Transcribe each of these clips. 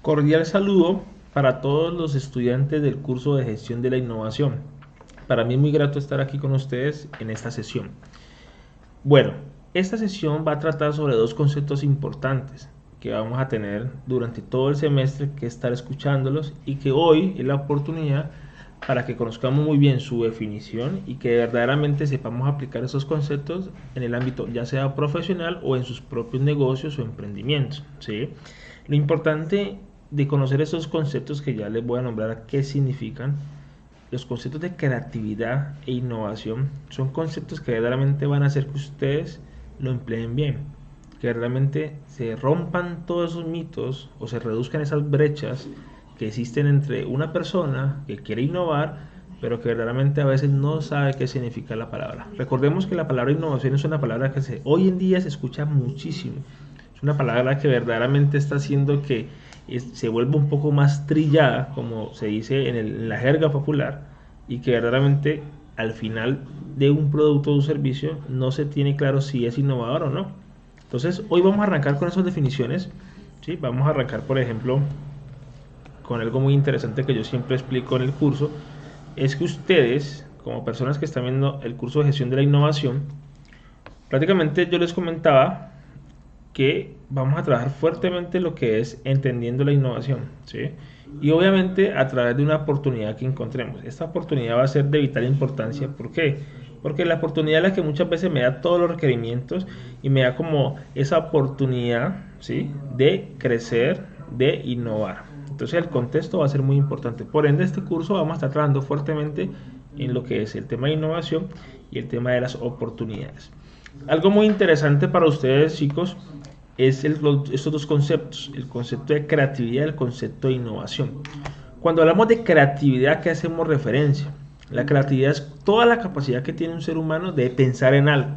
Cordial saludo para todos los estudiantes del curso de Gestión de la Innovación. Para mí es muy grato estar aquí con ustedes en esta sesión. Bueno, esta sesión va a tratar sobre dos conceptos importantes que vamos a tener durante todo el semestre, que estar escuchándolos, y que hoy es la oportunidad para que conozcamos muy bien su definición y que verdaderamente sepamos aplicar esos conceptos en el ámbito ya sea profesional o en sus propios negocios o emprendimientos, ¿sí? Lo importante de conocer esos conceptos que ya les voy a nombrar qué significan. Los conceptos de creatividad e innovación son conceptos que verdaderamente van a hacer que ustedes lo empleen bien, que realmente se rompan todos esos mitos o se reduzcan esas brechas que existen entre una persona que quiere innovar, pero que verdaderamente a veces no sabe qué significa la palabra. Recordemos que la palabra innovación es una palabra que hoy en día se escucha muchísimo. Es una palabra que verdaderamente está haciendo que se vuelva un poco más trillada, como se dice en la jerga popular, y que verdaderamente al final de un producto o un servicio no se tiene claro si es innovador o no. Entonces hoy vamos a arrancar con esas definiciones, ¿sí? Vamos a arrancar, por ejemplo, con algo muy interesante que yo siempre explico en el curso. Es que ustedes, como personas que están viendo el curso de Gestión de la Innovación, prácticamente yo les comentaba que vamos a trabajar fuertemente lo que es entendiendo la innovación, ¿sí? Y obviamente a través de una oportunidad que encontremos. Esta oportunidad va a ser de vital importancia. ¿Por qué? Porque la oportunidad es la que muchas veces me da todos los requerimientos y me da como esa oportunidad, ¿sí?, de crecer, de innovar. Entonces el contexto va a ser muy importante. Por ende, este curso vamos a estar trabajando fuertemente en lo que es el tema de innovación y el tema de las oportunidades. Algo muy interesante para ustedes, chicos, es estos dos conceptos, el concepto de creatividad y el concepto de innovación. Cuando hablamos de creatividad, ¿a qué hacemos referencia? La creatividad es toda la capacidad que tiene un ser humano de pensar en algo.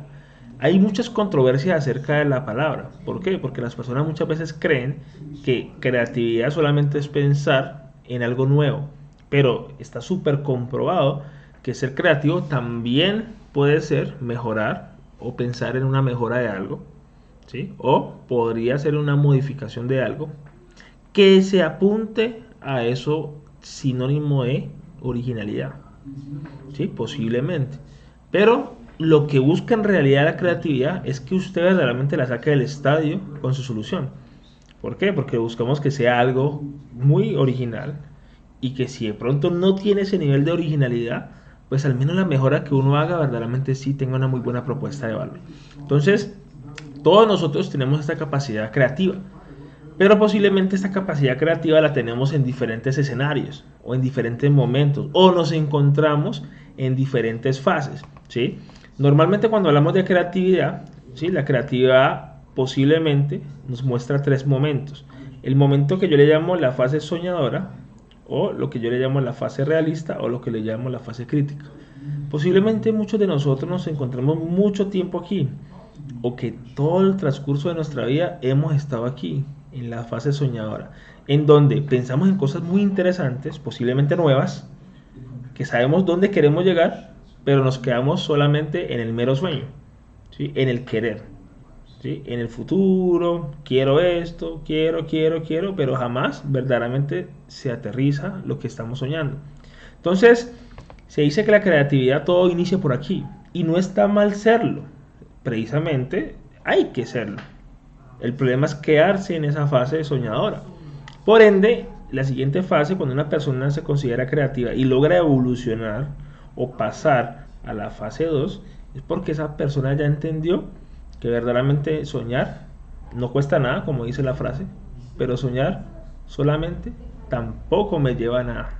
Hay muchas controversias acerca de la palabra. ¿Por qué? Porque las personas muchas veces creen que creatividad solamente es pensar en algo nuevo, pero está súper comprobado que ser creativo también puede ser mejorar o pensar en una mejora de algo, ¿sí? O podría ser una modificación de algo que se apunte a eso sinónimo de originalidad, ¿sí? Posiblemente. Pero lo que busca en realidad la creatividad es que usted verdaderamente la saque del estadio con su solución. ¿Por qué? Porque buscamos que sea algo muy original y que si de pronto no tiene ese nivel de originalidad, pues al menos la mejora que uno haga verdaderamente sí tenga una muy buena propuesta de valor. Entonces, todos nosotros tenemos esta capacidad creativa, pero posiblemente esta capacidad creativa la tenemos en diferentes escenarios o en diferentes momentos o nos encontramos en diferentes fases, ¿sí? Normalmente cuando hablamos de creatividad, ¿sí?, la creatividad posiblemente nos muestra tres momentos. El momento que yo le llamo la fase soñadora, o lo que yo le llamo la fase realista, o lo que le llamo la fase crítica. Posiblemente muchos de nosotros nos encontramos mucho tiempo aquí, o que todo el transcurso de nuestra vida hemos estado aquí, en la fase soñadora, en donde pensamos en cosas muy interesantes, posiblemente nuevas, que sabemos dónde queremos llegar, pero nos quedamos solamente en el mero sueño, ¿sí?, en el querer, ¿sí?, en el futuro, quiero esto, quiero, pero jamás verdaderamente se aterriza lo que estamos soñando. Entonces, se dice que la creatividad todo inicia por aquí, y no está mal serlo, precisamente hay que serlo. El problema es quedarse en esa fase soñadora. Por ende, la siguiente fase, cuando una persona se considera creativa y logra evolucionar o pasar a la fase 2, es porque esa persona ya entendió que verdaderamente soñar no cuesta nada, como dice la frase, pero soñar solamente tampoco me lleva a nada.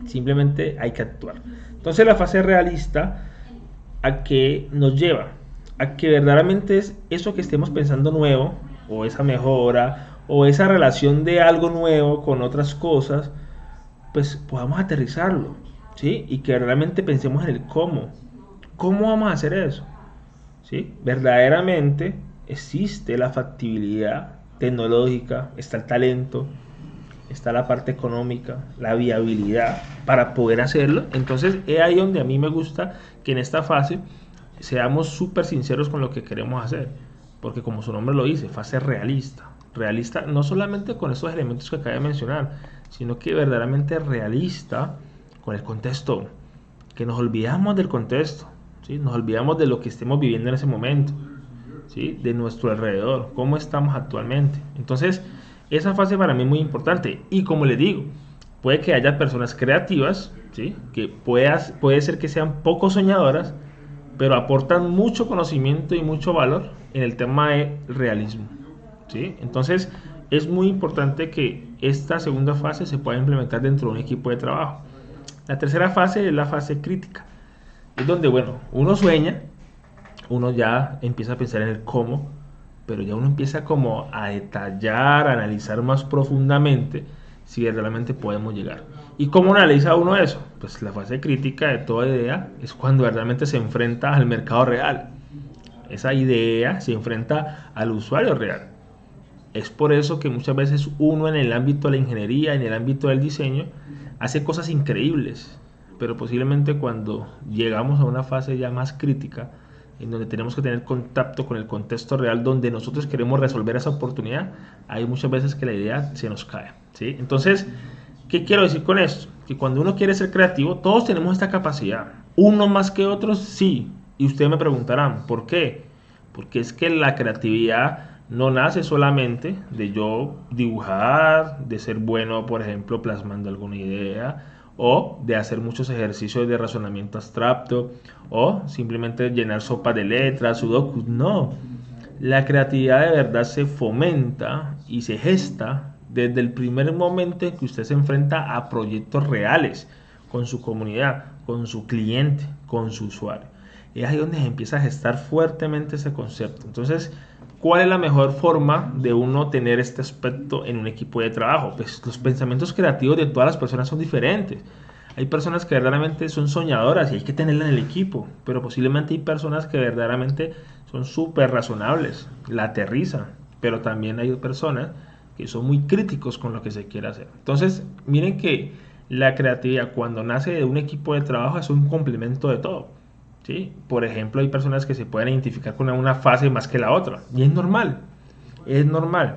Simplemente hay que actuar. Entonces la fase realista, ¿a qué nos lleva? A que verdaderamente es eso que estemos pensando nuevo, o esa mejora, o esa relación de algo nuevo con otras cosas, pues podamos aterrizarlo, ¿sí? Y que realmente pensemos en el cómo. ¿Cómo vamos a hacer eso? ¿Sí? Verdaderamente existe la factibilidad tecnológica, está el talento, está la parte económica, la viabilidad para poder hacerlo. Entonces es ahí donde a mí me gusta que en esta fase seamos súper sinceros con lo que queremos hacer, porque como su nombre lo dice, fase realista. realista, no solamente con esos elementos que acabo de mencionar, sino que verdaderamente realista con el contexto, que nos olvidamos del contexto, ¿sí? Nos olvidamos de lo que estemos viviendo en ese momento, ¿sí? De nuestro alrededor, cómo estamos actualmente. Entonces, esa fase para mí es muy importante. Y como les digo, puede que haya personas creativas, ¿sí? Que puede ser que sean poco soñadoras, pero aportan mucho conocimiento y mucho valor en el tema de realismo, ¿sí? Entonces, es muy importante que esta segunda fase se pueda implementar dentro de un equipo de trabajo. La tercera fase es la fase crítica. Es donde, bueno, uno sueña, uno ya empieza a pensar en el cómo, pero ya uno empieza como a detallar, a analizar más profundamente si realmente podemos llegar. ¿Y cómo analiza uno eso? Pues la fase crítica de toda idea es cuando verdaderamente se enfrenta al mercado real. Esa idea se enfrenta al usuario real. Es por eso que muchas veces uno en el ámbito de la ingeniería, en el ámbito del diseño, hace cosas increíbles, pero posiblemente cuando llegamos a una fase ya más crítica, en donde tenemos que tener contacto con el contexto real, donde nosotros queremos resolver esa oportunidad, hay muchas veces que la idea se nos cae, ¿sí? Entonces, ¿qué quiero decir con esto? Que cuando uno quiere ser creativo, todos tenemos esta capacidad. Uno más que otros, sí. Y ustedes me preguntarán, ¿por qué? Porque es que la creatividad no nace solamente de yo dibujar, de ser bueno, por ejemplo, plasmando alguna idea, o de hacer muchos ejercicios de razonamiento abstracto, o simplemente llenar sopa de letras, sudokus. No, la creatividad de verdad se fomenta y se gesta desde el primer momento en que usted se enfrenta a proyectos reales con su comunidad, con su cliente, con su usuario. Es ahí donde se empieza a gestar fuertemente ese concepto. Entonces, ¿cuál es la mejor forma de uno tener este aspecto en un equipo de trabajo? Pues los pensamientos creativos de todas las personas son diferentes. Hay personas que verdaderamente son soñadoras y hay que tenerla en el equipo, pero posiblemente hay personas que verdaderamente son súper razonables, la aterrizan, pero también hay personas que son muy críticos con lo que se quiere hacer. Entonces, miren que la creatividad cuando nace de un equipo de trabajo es un complemento de todo. ¿Sí? Por ejemplo, hay personas que se pueden identificar con una fase más que la otra, y es normal, es normal.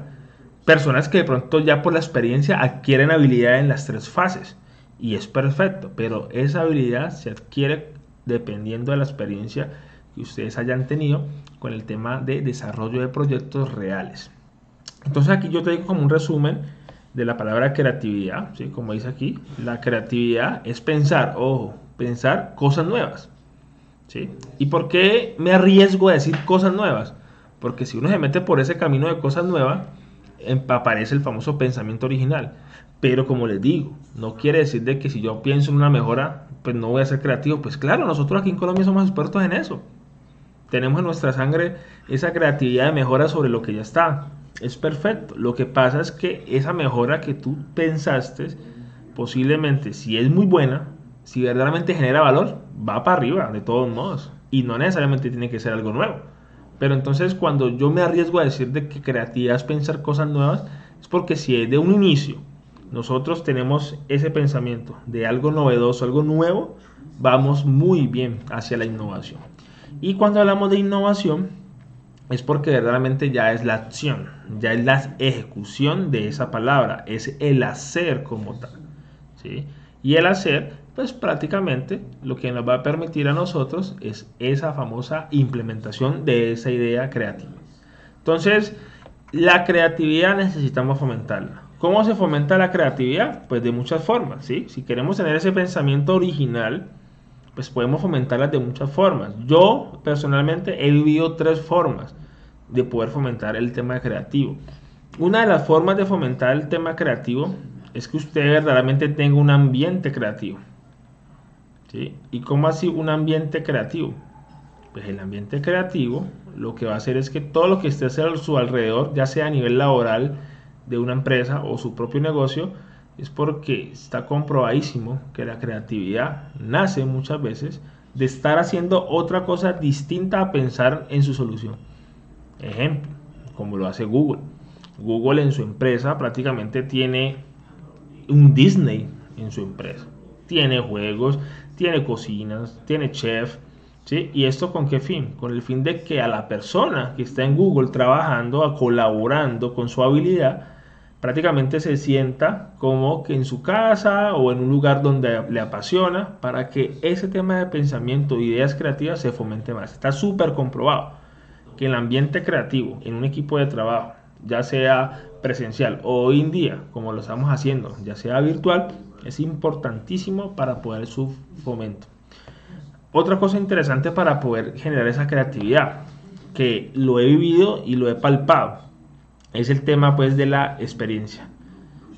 Personas que de pronto ya por la experiencia adquieren habilidad en las tres fases, y es perfecto, pero esa habilidad se adquiere dependiendo de la experiencia que ustedes hayan tenido con el tema de desarrollo de proyectos reales. Entonces aquí yo te digo como un resumen de la palabra creatividad, ¿sí? Como dice aquí, la creatividad es pensar, ojo, pensar cosas nuevas. ¿Sí? ¿Y por qué me arriesgo a decir cosas nuevas? Porque si uno se mete por ese camino de cosas nuevas, aparece el famoso pensamiento original. Pero como les digo, no quiere decir de que si yo pienso en una mejora, pues no voy a ser creativo. Pues claro, nosotros aquí en Colombia somos expertos en eso. Tenemos en nuestra sangre esa creatividad de mejora sobre lo que ya está. Es perfecto. Lo que pasa es que esa mejora que tú pensaste, posiblemente si es muy buena, si verdaderamente genera valor, va para arriba, de todos modos. Y no necesariamente tiene que ser algo nuevo. Pero entonces cuando yo me arriesgo a decir de que creatividad es pensar cosas nuevas, es porque si es de un inicio, nosotros tenemos ese pensamiento de algo novedoso, algo nuevo, vamos muy bien hacia la innovación. Y cuando hablamos de innovación, es porque verdaderamente ya es la acción, ya es la ejecución de esa palabra, es el hacer como tal, ¿sí? Y el hacer, pues prácticamente lo que nos va a permitir a nosotros es esa famosa implementación de esa idea creativa. Entonces, la creatividad necesitamos fomentarla. ¿Cómo se fomenta la creatividad? Pues de muchas formas, ¿sí? Si queremos tener ese pensamiento original, pues podemos fomentarlas de muchas formas. Yo personalmente he vivido tres formas de poder fomentar el tema creativo. Una de las formas de fomentar el tema creativo es que usted verdaderamente tenga un ambiente creativo, ¿sí? ¿Y cómo así un ambiente creativo? Pues el ambiente creativo lo que va a hacer es que todo lo que esté a su alrededor, ya sea a nivel laboral de una empresa o su propio negocio, es porque está comprobadísimo que la creatividad nace muchas veces de estar haciendo otra cosa distinta a pensar en su solución. Ejemplo, como lo hace Google. Google en su empresa prácticamente tiene un Disney en su empresa. Tiene juegos, tiene cocinas, tiene chef, ¿Sí? ¿Y esto con qué fin? Con el fin de que a la persona que está en Google trabajando, colaborando con su habilidad, prácticamente se sienta como que en su casa o en un lugar donde le apasiona, para que ese tema de pensamiento, ideas creativas se fomente más. Está súper comprobado que el ambiente creativo en un equipo de trabajo, ya sea presencial o hoy en día, como lo estamos haciendo, ya sea virtual, es importantísimo para poder su fomento. Otra cosa interesante para poder generar esa creatividad, que lo he vivido y lo he palpado, es el tema pues de la experiencia.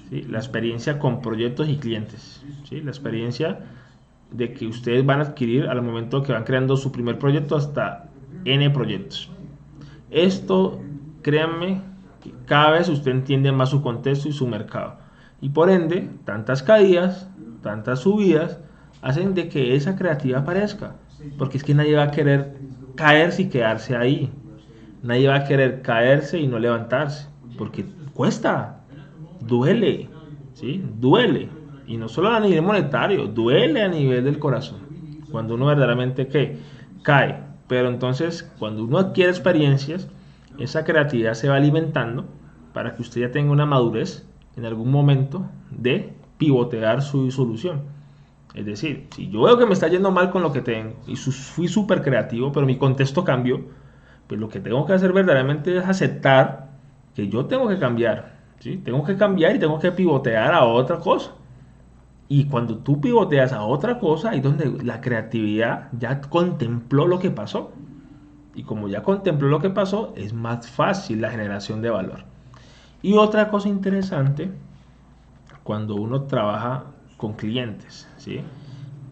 ¿Sí? La experiencia con proyectos y clientes. ¿Sí? La experiencia de que ustedes van a adquirir al momento que van creando su primer proyecto hasta N proyectos. Esto, créanme, que cada vez usted entiende más su contexto y su mercado. Y por ende, tantas caídas, tantas subidas, hacen de que esa creatividad aparezca. Porque es que nadie va a querer caerse y quedarse ahí. Nadie va a querer caerse y no levantarse. Porque cuesta, duele, ¿sí? Duele. Y no solo a nivel monetario, duele a nivel del corazón. Cuando uno verdaderamente ¿qué? Cae. Pero entonces, cuando uno adquiere experiencias, esa creatividad se va alimentando para que usted ya tenga una madurez en algún momento de pivotear su solución. Es decir, si yo veo que me está yendo mal con lo que tengo y fui súper creativo, pero mi contexto cambió, pues lo que tengo que hacer verdaderamente es aceptar que yo tengo que cambiar, ¿sí? Tengo que cambiar y tengo que pivotear a otra cosa. Y cuando tú pivoteas a otra cosa, ahí es donde la creatividad ya contempló lo que pasó. Y como ya contempló lo que pasó, es más fácil la generación de valor. Y otra cosa interesante, cuando uno trabaja con clientes, ¿sí?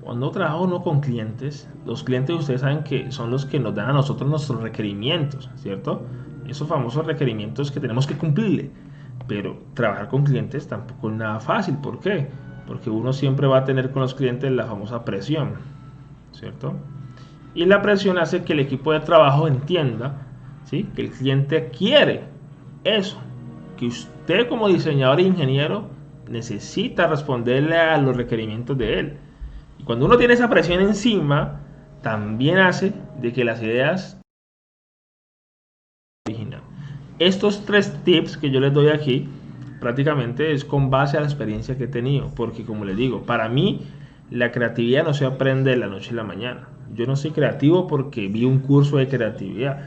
Cuando trabaja uno con clientes, los clientes ustedes saben que son los que nos dan a nosotros nuestros requerimientos, ¿cierto? Esos famosos requerimientos que tenemos que cumplirle. Pero trabajar con clientes tampoco es nada fácil. ¿Por qué? Porque uno siempre va a tener con los clientes la famosa presión, ¿cierto? Y la presión hace que el equipo de trabajo entienda, ¿sí? Que el cliente quiere eso, que usted como diseñador e ingeniero necesita responderle a los requerimientos de él. Y cuando uno tiene esa presión encima, también hace de que las ideas original. Estos tres tips que yo les doy aquí prácticamente es con base a la experiencia que he tenido, porque como les digo, para mí la creatividad no se aprende de la noche a la mañana. Yo no soy creativo porque vi un curso de creatividad.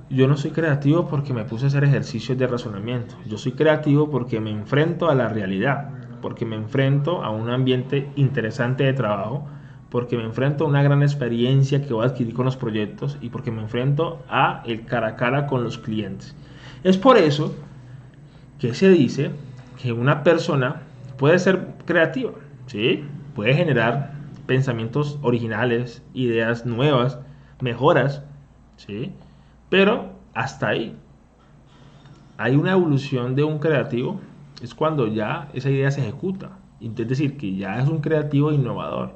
Yo no soy creativo porque me puse a hacer ejercicios de razonamiento. Yo soy creativo porque me enfrento a la realidad, porque me enfrento a un ambiente interesante de trabajo, porque me enfrento a una gran experiencia que voy a adquirir con los proyectos y porque me enfrento a el cara a cara con los clientes. Es por eso que se dice que una persona puede ser creativa, ¿sí? Puede generar pensamientos originales, ideas nuevas, mejoras, ¿sí? Pero hasta ahí. Hay una evolución de un creativo, es cuando ya esa idea se ejecuta. Es decir, que ya es un creativo innovador.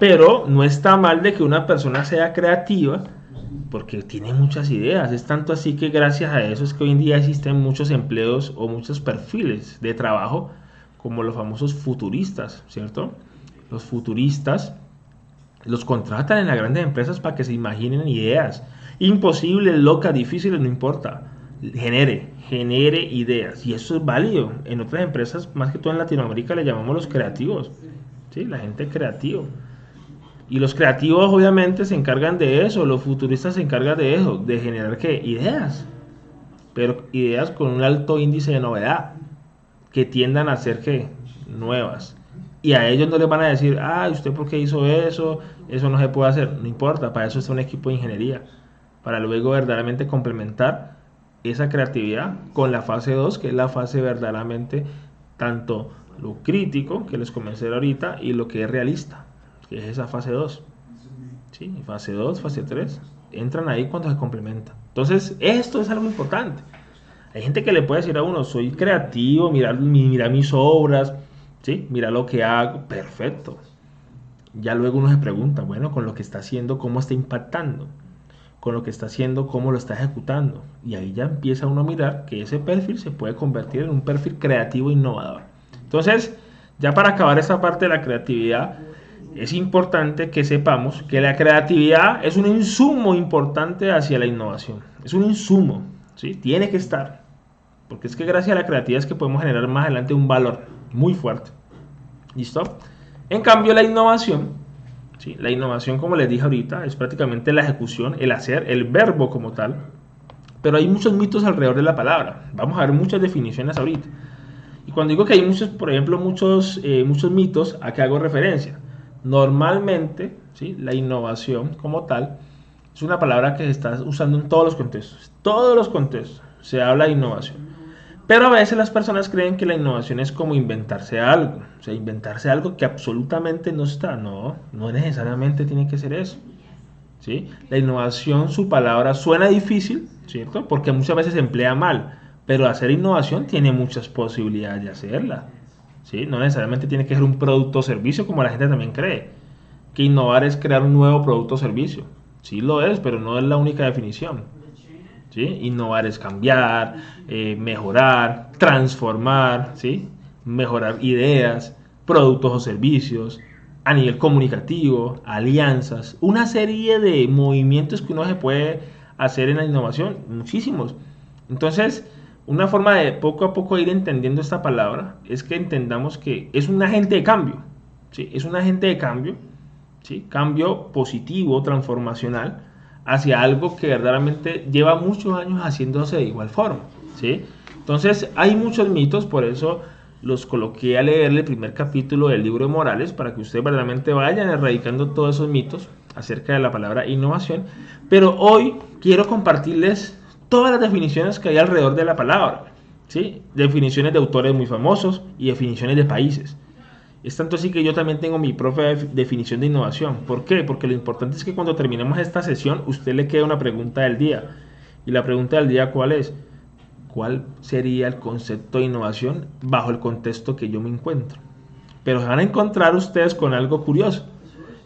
Pero no está mal de que una persona sea creativa porque tiene muchas ideas. Es tanto así que gracias a eso es que hoy en día existen muchos empleos o muchos perfiles de trabajo como los famosos futuristas, ¿cierto? Los futuristas los contratan en las grandes empresas para que se imaginen ideas. Imposibles, locas, difíciles, no importa. Genere ideas. Y eso es válido. En otras empresas, más que todo en Latinoamérica, le llamamos los creativos. ¿Sí? La gente creativa. Y los creativos obviamente se encargan de eso, los futuristas se encargan de eso, de generar ¿qué? Ideas, pero ideas con un alto índice de novedad, que tiendan a ser ¿qué? Nuevas. Y a ellos no les van a decir, ah, ¿usted por qué hizo eso? Eso no se puede hacer. No importa, para eso está un equipo de ingeniería, para luego verdaderamente complementar esa creatividad con la fase 2 que es la fase verdaderamente tanto lo crítico, que les comencé ahorita, y lo que es realista, que es esa fase 2. ¿Sí? Fase 2, fase 3, entran ahí cuando se complementan. Entonces, esto es algo importante. Hay gente que le puede decir a uno, soy creativo, mira mis obras, ¿sí? Mira lo que hago, perfecto. Ya luego uno se pregunta, bueno, con lo que está haciendo, ¿cómo está impactando? Con lo que está haciendo, ¿cómo lo está ejecutando? Y ahí ya empieza uno a mirar que ese perfil se puede convertir en un perfil creativo innovador. Entonces, ya para acabar esta parte de la creatividad, es importante que sepamos que la creatividad es un insumo importante hacia la innovación. Es un insumo, ¿sí? Tiene que estar. Porque es que gracias a la creatividad es que podemos generar más adelante un valor muy fuerte. ¿Listo? En cambio, la innovación, ¿sí? La innovación, como les dije ahorita, es prácticamente la ejecución, el hacer, el verbo como tal. Pero hay muchos mitos alrededor de la palabra. Vamos a ver muchas definiciones ahorita. Y cuando digo que hay muchos, por ejemplo, muchos mitos, ¿a qué hago referencia? Normalmente, ¿sí? La innovación como tal es una palabra que se está usando en todos los contextos. Todos los contextos se habla de innovación. Pero a veces las personas creen que la innovación es como inventarse algo. O sea, inventarse algo que absolutamente no está. No, no necesariamente tiene que ser eso. ¿Sí? La innovación, su palabra suena difícil, ¿cierto? Porque muchas veces se emplea mal. Pero hacer innovación tiene muchas posibilidades de hacerla. ¿Sí? No necesariamente tiene que ser un producto o servicio como la gente también cree. Que innovar es crear un nuevo producto o servicio. Sí lo es, pero no es la única definición. ¿Sí? Innovar es cambiar, mejorar, transformar, ¿sí? Mejorar ideas, productos o servicios, a nivel comunicativo, alianzas, una serie de movimientos que uno se puede hacer en la innovación, muchísimos. Entonces, una forma de poco a poco ir entendiendo esta palabra es que entendamos que es un agente de cambio, ¿sí? Es un agente de cambio, ¿sí? Cambio positivo, transformacional, hacia algo que verdaderamente lleva muchos años haciéndose de igual forma, ¿sí? Entonces hay muchos mitos, por eso los coloqué a leer el primer capítulo del libro de Morales, para que ustedes verdaderamente vayan erradicando todos esos mitos acerca de la palabra innovación. Pero hoy quiero compartirles todas las definiciones que hay alrededor de la palabra, ¿sí? Definiciones de autores muy famosos y definiciones de países. Es tanto así que yo también tengo mi propia definición de innovación. ¿Por qué? Porque lo importante es que cuando terminemos esta sesión, usted le quede una pregunta del día. Y la pregunta del día, ¿cuál es? ¿Cuál sería el concepto de innovación bajo el contexto que yo me encuentro? Pero se van a encontrar ustedes con algo curioso.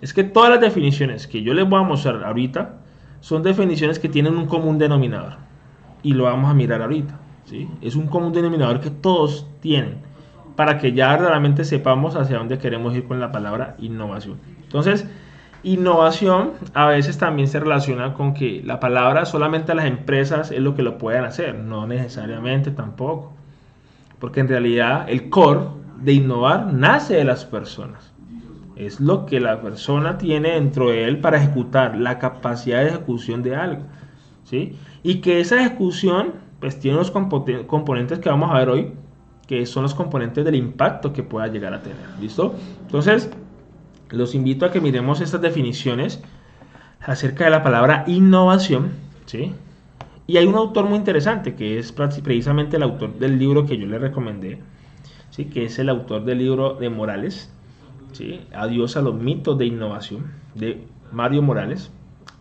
Es que todas las definiciones que yo les voy a mostrar ahorita son definiciones que tienen un común denominador. Y lo vamos a mirar ahorita, ¿sí? Es un común denominador que todos tienen, para que ya verdaderamente sepamos hacia dónde queremos ir con la palabra innovación. Entonces, innovación a veces también se relaciona con que la palabra solamente a las empresas es lo que lo pueden hacer, no necesariamente tampoco, porque en realidad el core de innovar nace de las personas. Es lo que la persona tiene dentro de él para ejecutar, la capacidad de ejecución de algo, ¿sí? Y que esa ejecución pues tiene unos componentes que vamos a ver hoy, que son los componentes del impacto que pueda llegar a tener. ¿Listo? Entonces, los invito a que miremos estas definiciones acerca de la palabra innovación, ¿sí? Y hay un autor muy interesante, que es precisamente el autor del libro que yo le recomendé, ¿sí? Que es el autor del libro de Morales, ¿sí? Adiós a los mitos de innovación, de Mario Morales.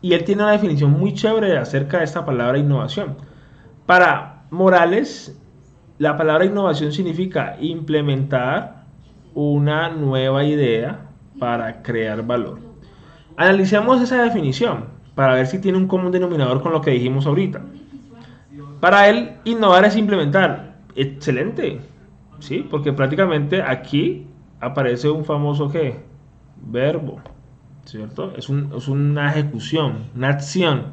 Y él tiene una definición muy chévere acerca de esta palabra innovación. Para Morales, la palabra innovación significa implementar una nueva idea para crear valor. Analicemos esa definición para ver si tiene un común denominador con lo que dijimos ahorita. Para él, innovar es implementar. Excelente, ¿sí? Porque prácticamente aquí aparece un famoso ¿qué? Verbo, ¿cierto? Es una ejecución, una acción.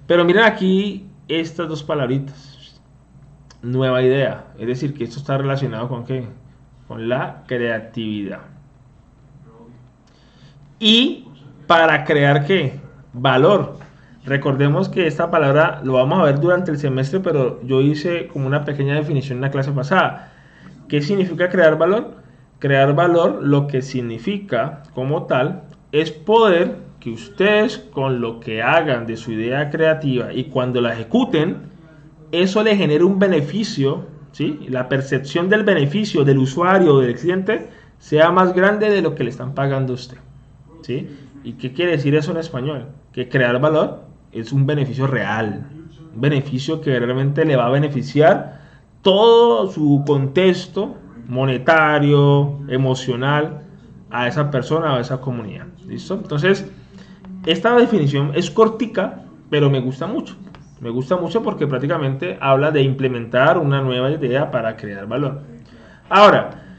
Pero miren aquí estas dos palabritas. Nueva idea, es decir, que esto está relacionado con ¿qué? Con la creatividad. Y para crear ¿qué? Valor. Recordemos que esta palabra lo vamos a ver durante el semestre, pero yo hice como una pequeña definición en la clase pasada. ¿Qué significa crear valor? Crear valor, lo que significa como tal es poder que ustedes con lo que hagan de su idea creativa y cuando la ejecuten, eso le genera un beneficio, ¿sí? La percepción del beneficio del usuario o del cliente sea más grande de lo que le están pagando a usted, ¿sí? ¿Y qué quiere decir eso en español? Que crear valor es un beneficio real, un beneficio que realmente le va a beneficiar todo su contexto monetario, emocional a esa persona o a esa comunidad. ¿Listo? Entonces, esta definición es cortica, pero me gusta mucho. Me gusta mucho porque prácticamente habla de implementar una nueva idea para crear valor. Ahora,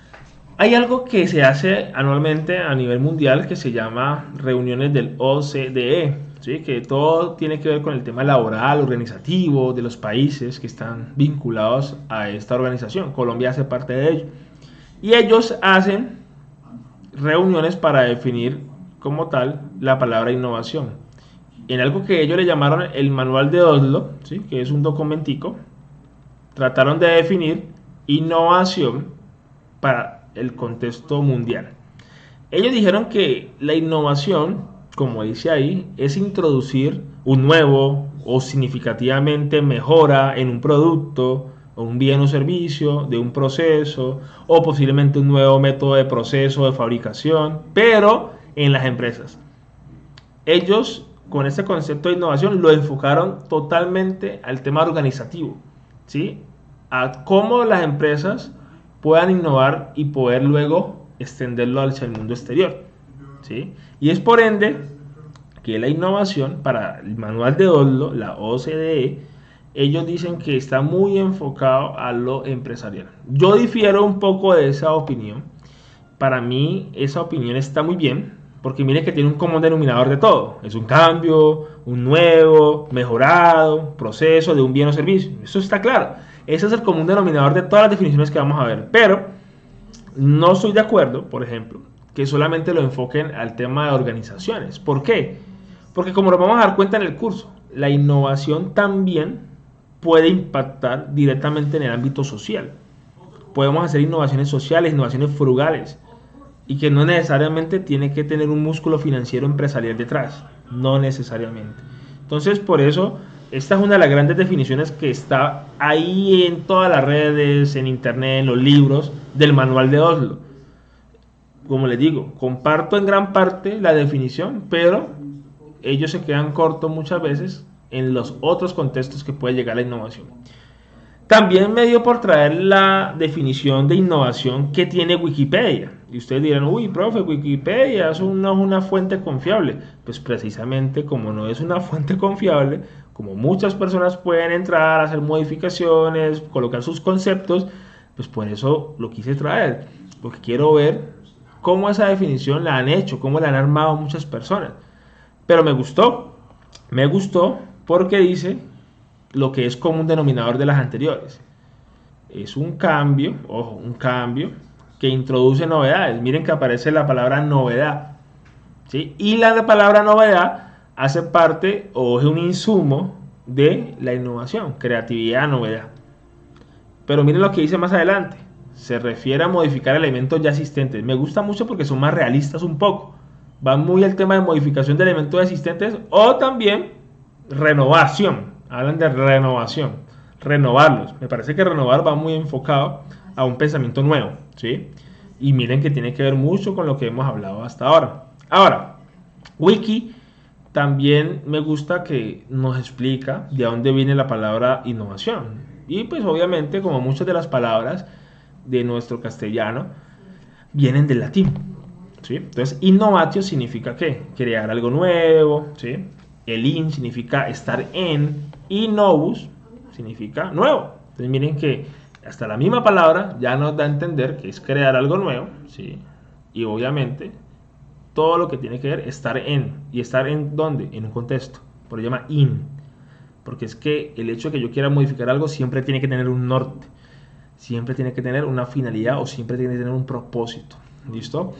Hay algo que se hace anualmente a nivel mundial que se llama reuniones del OCDE, ¿sí? Que todo tiene que ver con el tema laboral, organizativo de los países que están vinculados a esta organización. Colombia hace parte de ello. Y ellos hacen reuniones para definir como tal la palabra innovación. En algo que ellos le llamaron el manual de Oslo, ¿sí? Que es un documentico, trataron de definir innovación para el contexto mundial. Ellos dijeron que la innovación, como dice ahí, es introducir un nuevo o significativamente mejora en un producto o un bien o servicio, de un proceso o posiblemente un nuevo método de proceso de fabricación, pero en las empresas. Ellos con este concepto de innovación lo enfocaron totalmente al tema organizativo, ¿sí? A cómo las empresas puedan innovar y poder luego extenderlo hacia el mundo exterior, ¿sí? Y es por ende que la innovación para el manual de Oslo, la OCDE, ellos dicen que está muy enfocado a lo empresarial. Yo difiero un poco de esa opinión. Para mí esa opinión está muy bien, porque miren que tiene un común denominador de todo. Es un cambio, un nuevo, mejorado, proceso de un bien o servicio. Eso está claro. Ese es el común denominador de todas las definiciones que vamos a ver. Pero no estoy de acuerdo, por ejemplo, que solamente lo enfoquen al tema de organizaciones. ¿Por qué? Porque como nos vamos a dar cuenta en el curso, la innovación también puede impactar directamente en el ámbito social. Podemos hacer innovaciones sociales, innovaciones frugales, y que no necesariamente tiene que tener un músculo financiero empresarial detrás, no necesariamente. Entonces, por eso, esta es una de las grandes definiciones que está ahí en todas las redes, en internet, en los libros del manual de Oslo. Como les digo, comparto en gran parte la definición, pero ellos se quedan cortos muchas veces en los otros contextos que puede llegar la innovación. También me dio por traer la definición de innovación que tiene Wikipedia. Y ustedes dirán, uy, profe, Wikipedia eso no es una fuente confiable. Pues precisamente como no es una fuente confiable, como muchas personas pueden entrar, hacer modificaciones, colocar sus conceptos, pues por eso lo quise traer. Porque quiero ver cómo esa definición la han hecho, cómo la han armado muchas personas. Pero me gustó porque dice lo que es común denominador de las anteriores. Es un cambio, ojo, un cambio que introduce novedades. Miren que aparece la palabra novedad, ¿sí? Y la palabra novedad hace parte o es un insumo de la innovación, creatividad, novedad. Pero miren lo que dice más adelante. Se refiere a modificar elementos ya existentes. Me gusta mucho porque son más realistas un poco. Van muy el tema de modificación de elementos existentes o también renovación. Hablan de renovación, renovarlos. Me parece que renovar va muy enfocado a un pensamiento nuevo, ¿sí? Y miren que tiene que ver mucho con lo que hemos hablado hasta ahora. Ahora, Wiki también me gusta que nos explica de dónde viene la palabra innovación. Y pues obviamente, como muchas de las palabras de nuestro castellano, vienen del latín, ¿sí? Entonces, innovatio significa ¿qué? Crear algo nuevo, ¿sí? El in significa estar en, y novus significa nuevo. Entonces miren que hasta la misma palabra ya nos da a entender que es crear algo nuevo, ¿sí? Y obviamente todo lo que tiene que ver estar en. ¿Y estar en dónde? En un contexto. Por eso se llama in. Porque es que el hecho de que yo quiera modificar algo siempre tiene que tener un norte. Siempre tiene que tener una finalidad o siempre tiene que tener un propósito. ¿Listo?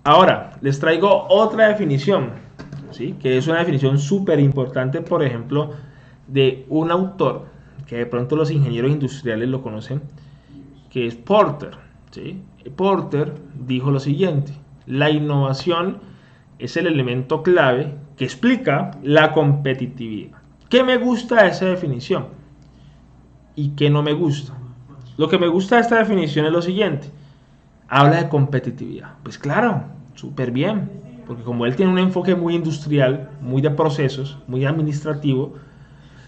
Ahora, les traigo otra definición, ¿sí? Que es una definición súper importante, por ejemplo, de un autor que de pronto los ingenieros industriales lo conocen, que es Porter, ¿sí? Porter dijo lo siguiente: la innovación es el elemento clave que explica la competitividad. ¿Qué me gusta de esa definición? ¿Y qué no me gusta? Lo que me gusta de esta definición es lo siguiente: habla de competitividad. Pues claro, súper bien, porque como él tiene un enfoque muy industrial, muy de procesos, muy administrativo,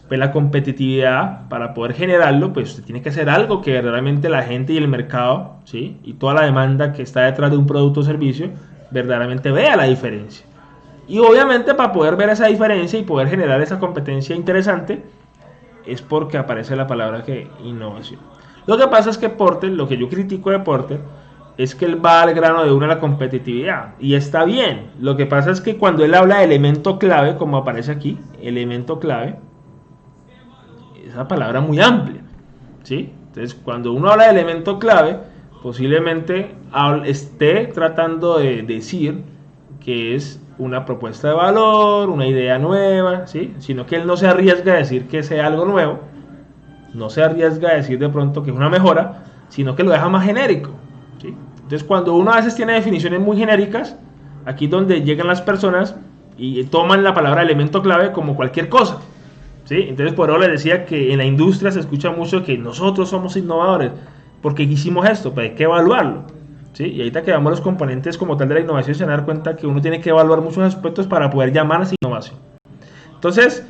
pues la competitividad, para poder generarlo, pues usted tiene que hacer algo que verdaderamente la gente y el mercado, ¿sí? Y toda la demanda que está detrás de un producto o servicio, verdaderamente vea la diferencia. Y obviamente para poder ver esa diferencia y poder generar esa competencia interesante, es porque aparece la palabra que innovación. Lo que pasa es que Porter, lo que yo critico de Porter, es que él va al grano de una a la competitividad. Y está bien. Lo que pasa es que cuando él habla de elemento clave, como aparece aquí, elemento clave, esa palabra muy amplia, ¿sí? Entonces, cuando uno habla de elemento clave, posiblemente esté tratando de decir que es una propuesta de valor, una idea nueva, ¿sí? Sino que él no se arriesga a decir que sea algo nuevo, no se arriesga a decir de pronto que es una mejora, sino que lo deja más genérico, ¿sí? Entonces, cuando uno a veces tiene definiciones muy genéricas, aquí es donde llegan las personas y toman la palabra elemento clave como cualquier cosa, ¿sí? Entonces, por eso les decía que en la industria se escucha mucho que nosotros somos innovadores, porque hicimos esto, pero hay que evaluarlo, ¿sí? Y ahorita que veamos los componentes como tal de la innovación, se van a dar cuenta que uno tiene que evaluar muchos aspectos para poder llamarse innovación. Entonces,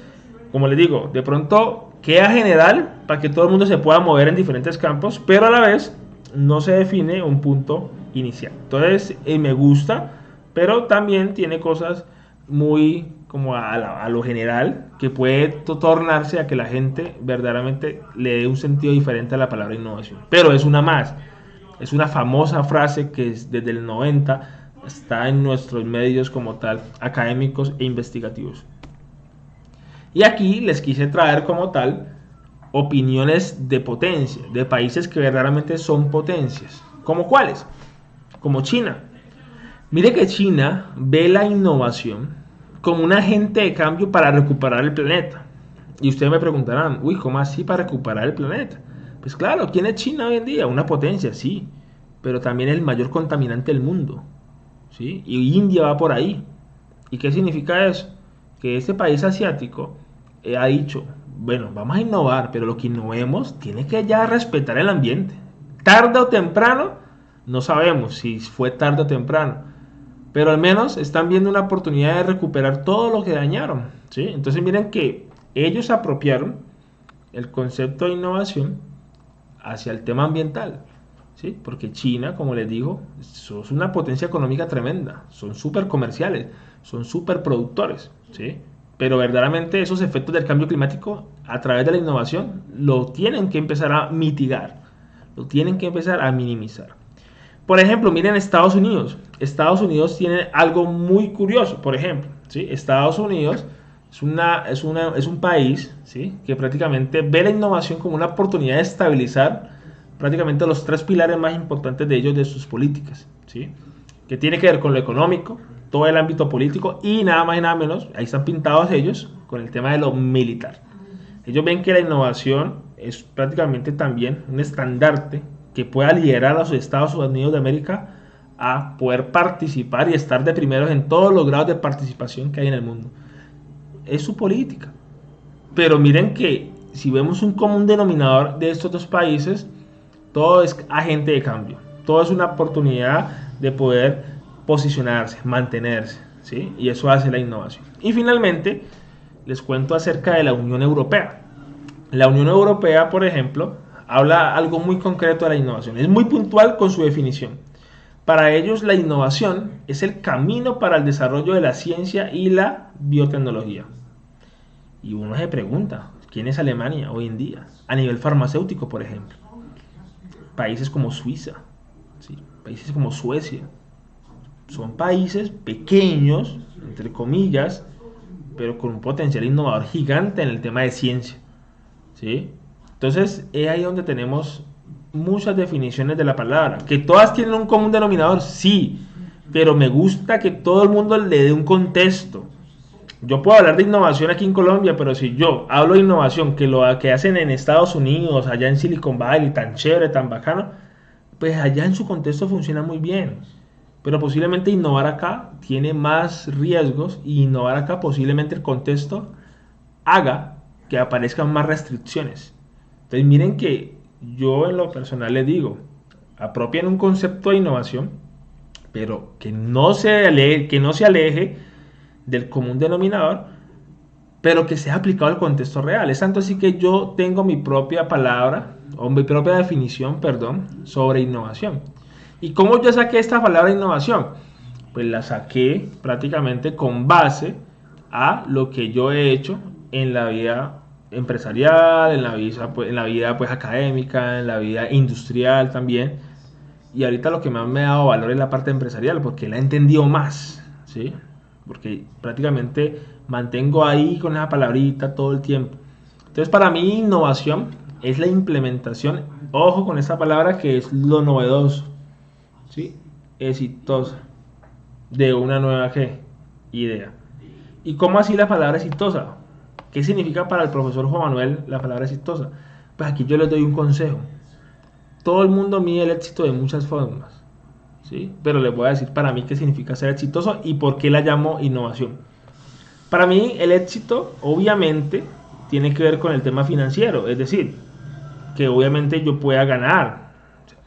como les digo, de pronto queda general para que todo el mundo se pueda mover en diferentes campos, pero a la vez no se define un punto inicial. Entonces, me gusta, pero también tiene cosas muy como a lo general, que puede tornarse a que la gente verdaderamente le dé un sentido diferente a la palabra innovación. Pero es una más, es una famosa frase que desde el 90 está en nuestros medios como tal, académicos e investigativos. Y aquí les quise traer como tal opiniones de potencia, de países que verdaderamente son potencias. ¿Como cuáles? Como China. Mire que China ve la innovación como un agente de cambio para recuperar el planeta. Y ustedes me preguntarán, uy, ¿cómo así para recuperar el planeta? Pues claro, ¿quién es China hoy en día? Una potencia, sí, pero también el mayor contaminante del mundo, ¿sí? Y India va por ahí. ¿Y qué significa eso? Que este país asiático ha dicho, bueno, vamos a innovar, pero lo que innovemos tiene que ya respetar el ambiente. Tarde o temprano, no sabemos si fue tarde o temprano, pero al menos están viendo una oportunidad de recuperar todo lo que dañaron, ¿sí? Entonces miren que ellos apropiaron el concepto de innovación hacia el tema ambiental, ¿sí? Porque China, como les digo, es una potencia económica tremenda, son súper comerciales, son súper productores, ¿sí? Pero verdaderamente esos efectos del cambio climático a través de la innovación lo tienen que empezar a mitigar, lo tienen que empezar a minimizar. Por ejemplo, miren Estados Unidos. Estados Unidos tiene algo muy curioso. Por ejemplo, ¿sí? Estados Unidos es un país, ¿sí? Que prácticamente ve la innovación como una oportunidad de estabilizar prácticamente los tres pilares más importantes de ellos, de sus políticas, ¿sí? Que tiene que ver con lo económico, todo el ámbito político y nada más y nada menos, ahí están pintados ellos, con el tema de lo militar. Ellos ven que la innovación es prácticamente también un estandarte que pueda liderar a los Estados Unidos de América a poder participar y estar de primeros en todos los grados de participación que hay en el mundo. Es su política. Pero miren que si vemos un común denominador de estos dos países, todo es agente de cambio. Todo es una oportunidad de poder posicionarse, mantenerse, ¿sí? Y eso hace la innovación. Y finalmente, les cuento acerca de la Unión Europea. La Unión Europea, por ejemplo, habla algo muy concreto de la innovación. Es muy puntual con su definición. Para ellos, la innovación es el camino para el desarrollo de la ciencia y la biotecnología. Y uno se pregunta, ¿quién es Alemania hoy en día? A nivel farmacéutico, por ejemplo. Países como Suiza, ¿sí? Países como Suecia. Son países pequeños, entre comillas, pero con un potencial innovador gigante en el tema de ciencia, ¿sí? Entonces, es ahí donde tenemos muchas definiciones de la palabra. ¿Que todas tienen un común denominador? Sí, pero me gusta que todo el mundo le dé un contexto. Yo puedo hablar de innovación aquí en Colombia, pero si yo hablo de innovación, que lo que hacen en Estados Unidos, allá en Silicon Valley, tan chévere, tan bacano, pues allá en su contexto funciona muy bien. Pero posiblemente innovar acá tiene más riesgos y innovar acá posiblemente el contexto haga que aparezcan más restricciones. Entonces miren que yo en lo personal les digo, apropien un concepto de innovación, pero que no se aleje del común denominador, pero que sea aplicado al contexto real. Es tanto así que yo tengo mi propia palabra, o mi propia definición, perdón, sobre innovación. ¿Y cómo yo saqué esta palabra innovación? Pues la saqué prácticamente con base a lo que yo he hecho en la vida empresarial, en la vida pues académica, en la vida industrial también, y ahorita lo que más me ha dado valor es la parte empresarial, porque la he entendido más, ¿sí? Porque prácticamente mantengo ahí con esa palabrita todo el tiempo. Entonces, para mí, innovación es la implementación, ojo con esta palabra que es lo novedoso, ¿sí? Exitosa, de una nueva ¿qué? Idea. ¿Y cómo así la palabra exitosa? ¿Qué significa para el profesor Juan Manuel la palabra exitosa? Pues aquí yo les doy un consejo. Todo el mundo mide el éxito de muchas formas, ¿sí? Pero les voy a decir para mí qué significa ser exitoso y por qué la llamo innovación. Para mí el éxito obviamente tiene que ver con el tema financiero, es decir, que obviamente yo pueda ganar.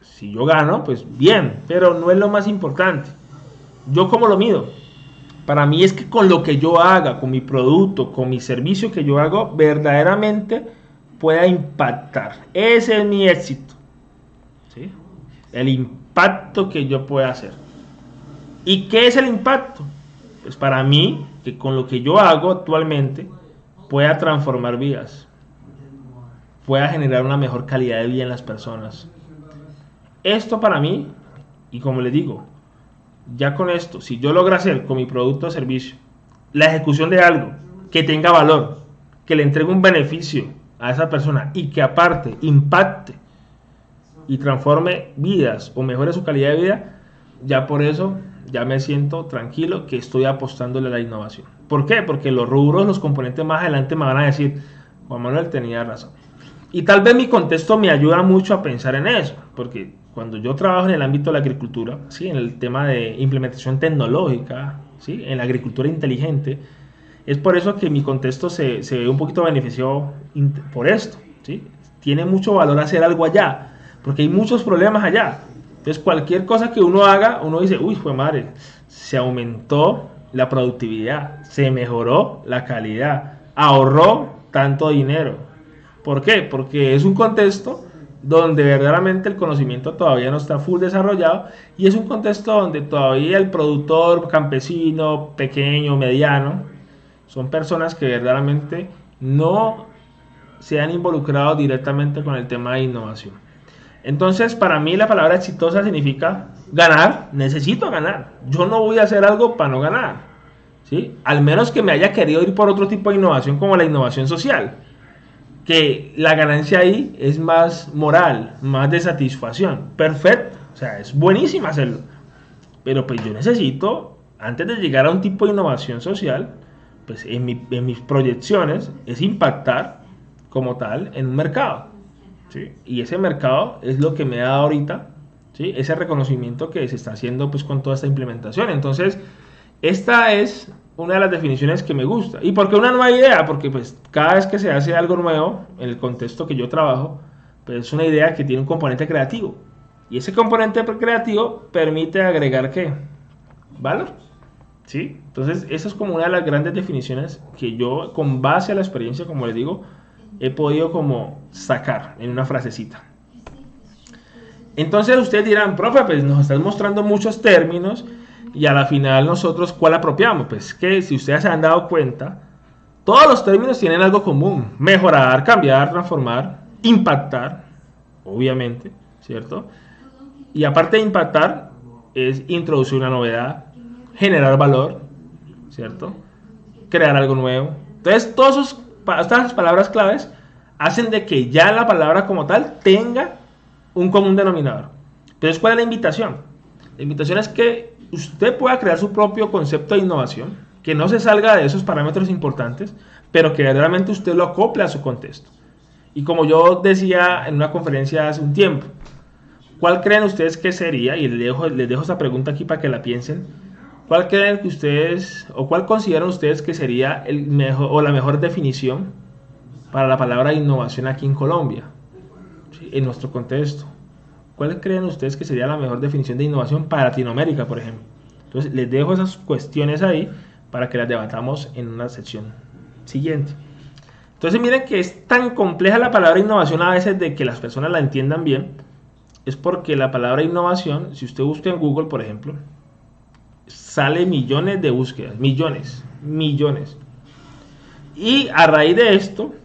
Si yo gano, pues bien, pero no es lo más importante. ¿Yo cómo lo mido? Para mí es que con lo que yo haga, con mi producto, con mi servicio que yo hago, verdaderamente pueda impactar. Ese es mi éxito, ¿sí? El impacto que yo pueda hacer. ¿Y qué es el impacto? Pues para mí, que con lo que yo hago actualmente pueda transformar vidas, pueda generar una mejor calidad de vida en las personas. Esto para mí, y como les digo, ya con esto, si yo logro hacer con mi producto o servicio la ejecución de algo que tenga valor, que le entregue un beneficio a esa persona y que aparte impacte y transforme vidas o mejore su calidad de vida, ya por eso ya me siento tranquilo que estoy apostándole a la innovación. ¿Por qué? Porque los rubros, los componentes más adelante me van a decir, Juan Manuel tenía razón. Y tal vez mi contexto me ayuda mucho a pensar en eso, porque cuando yo trabajo en el ámbito de la agricultura, ¿sí? En el tema de implementación tecnológica, ¿sí? En la agricultura inteligente, es por eso que mi contexto se ve un poquito beneficiado por esto, ¿sí? Tiene mucho valor hacer algo allá, porque hay muchos problemas allá. Entonces cualquier cosa que uno haga, uno dice, uy, fue madre, se aumentó la productividad, se mejoró la calidad, ahorró tanto dinero. ¿Por qué? Porque es un contexto donde verdaderamente el conocimiento todavía no está full desarrollado y es un contexto donde todavía el productor campesino, pequeño, mediano, son personas que verdaderamente no se han involucrado directamente con el tema de innovación. Entonces, para mí la palabra exitosa significa ganar, necesito ganar. Yo no voy a hacer algo para no ganar, ¿sí? Al menos que me haya querido ir por otro tipo de innovación como la innovación social, que la ganancia ahí es más moral, más de satisfacción. Perfecto, o sea, es buenísimo hacerlo. Pero pues yo necesito, antes de llegar a un tipo de innovación social, pues en mis proyecciones es impactar como tal en un mercado, ¿sí? Y ese mercado es lo que me da ahorita, ¿sí? Ese reconocimiento que se está haciendo pues con toda esta implementación. Entonces, esta es una de las definiciones que me gusta. ¿Y por qué una nueva idea? Porque pues cada vez que se hace algo nuevo en el contexto que yo trabajo, pues es una idea que tiene un componente creativo. Y ese componente creativo permite agregar ¿qué? Valor. ¿Sí? Entonces, esa es como una de las grandes definiciones que yo, con base a la experiencia, como les digo, he podido como sacar en una frasecita. Entonces ustedes dirán, profe, pues nos estás mostrando muchos términos y a la final nosotros, ¿cuál apropiamos? Pues que si ustedes se han dado cuenta, todos los términos tienen algo común. Mejorar, cambiar, transformar, impactar, obviamente, ¿cierto? Y aparte de impactar, es introducir una novedad, generar valor, ¿cierto? Crear algo nuevo. Entonces, todas estas palabras claves hacen de que ya la palabra como tal tenga un común denominador. Entonces, ¿cuál es la invitación? La invitación es que usted pueda crear su propio concepto de innovación, que no se salga de esos parámetros importantes, pero que verdaderamente usted lo acople a su contexto. Y como yo decía en una conferencia hace un tiempo, ¿cuál creen ustedes que sería? Y les dejo esta pregunta aquí para que la piensen. ¿Cuál creen que ustedes, o cuál consideran ustedes que sería el mejor o la mejor definición para la palabra innovación aquí en Colombia, ¿sí? En nuestro contexto? ¿Cuál creen ustedes que sería la mejor definición de innovación para Latinoamérica, por ejemplo? Entonces, les dejo esas cuestiones ahí para que las debatamos en una sección siguiente. Entonces, miren que es tan compleja la palabra innovación a veces de que las personas la entiendan bien. Es porque la palabra innovación, si usted busca en Google, por ejemplo, sale millones de búsquedas, millones. Y a raíz de esto,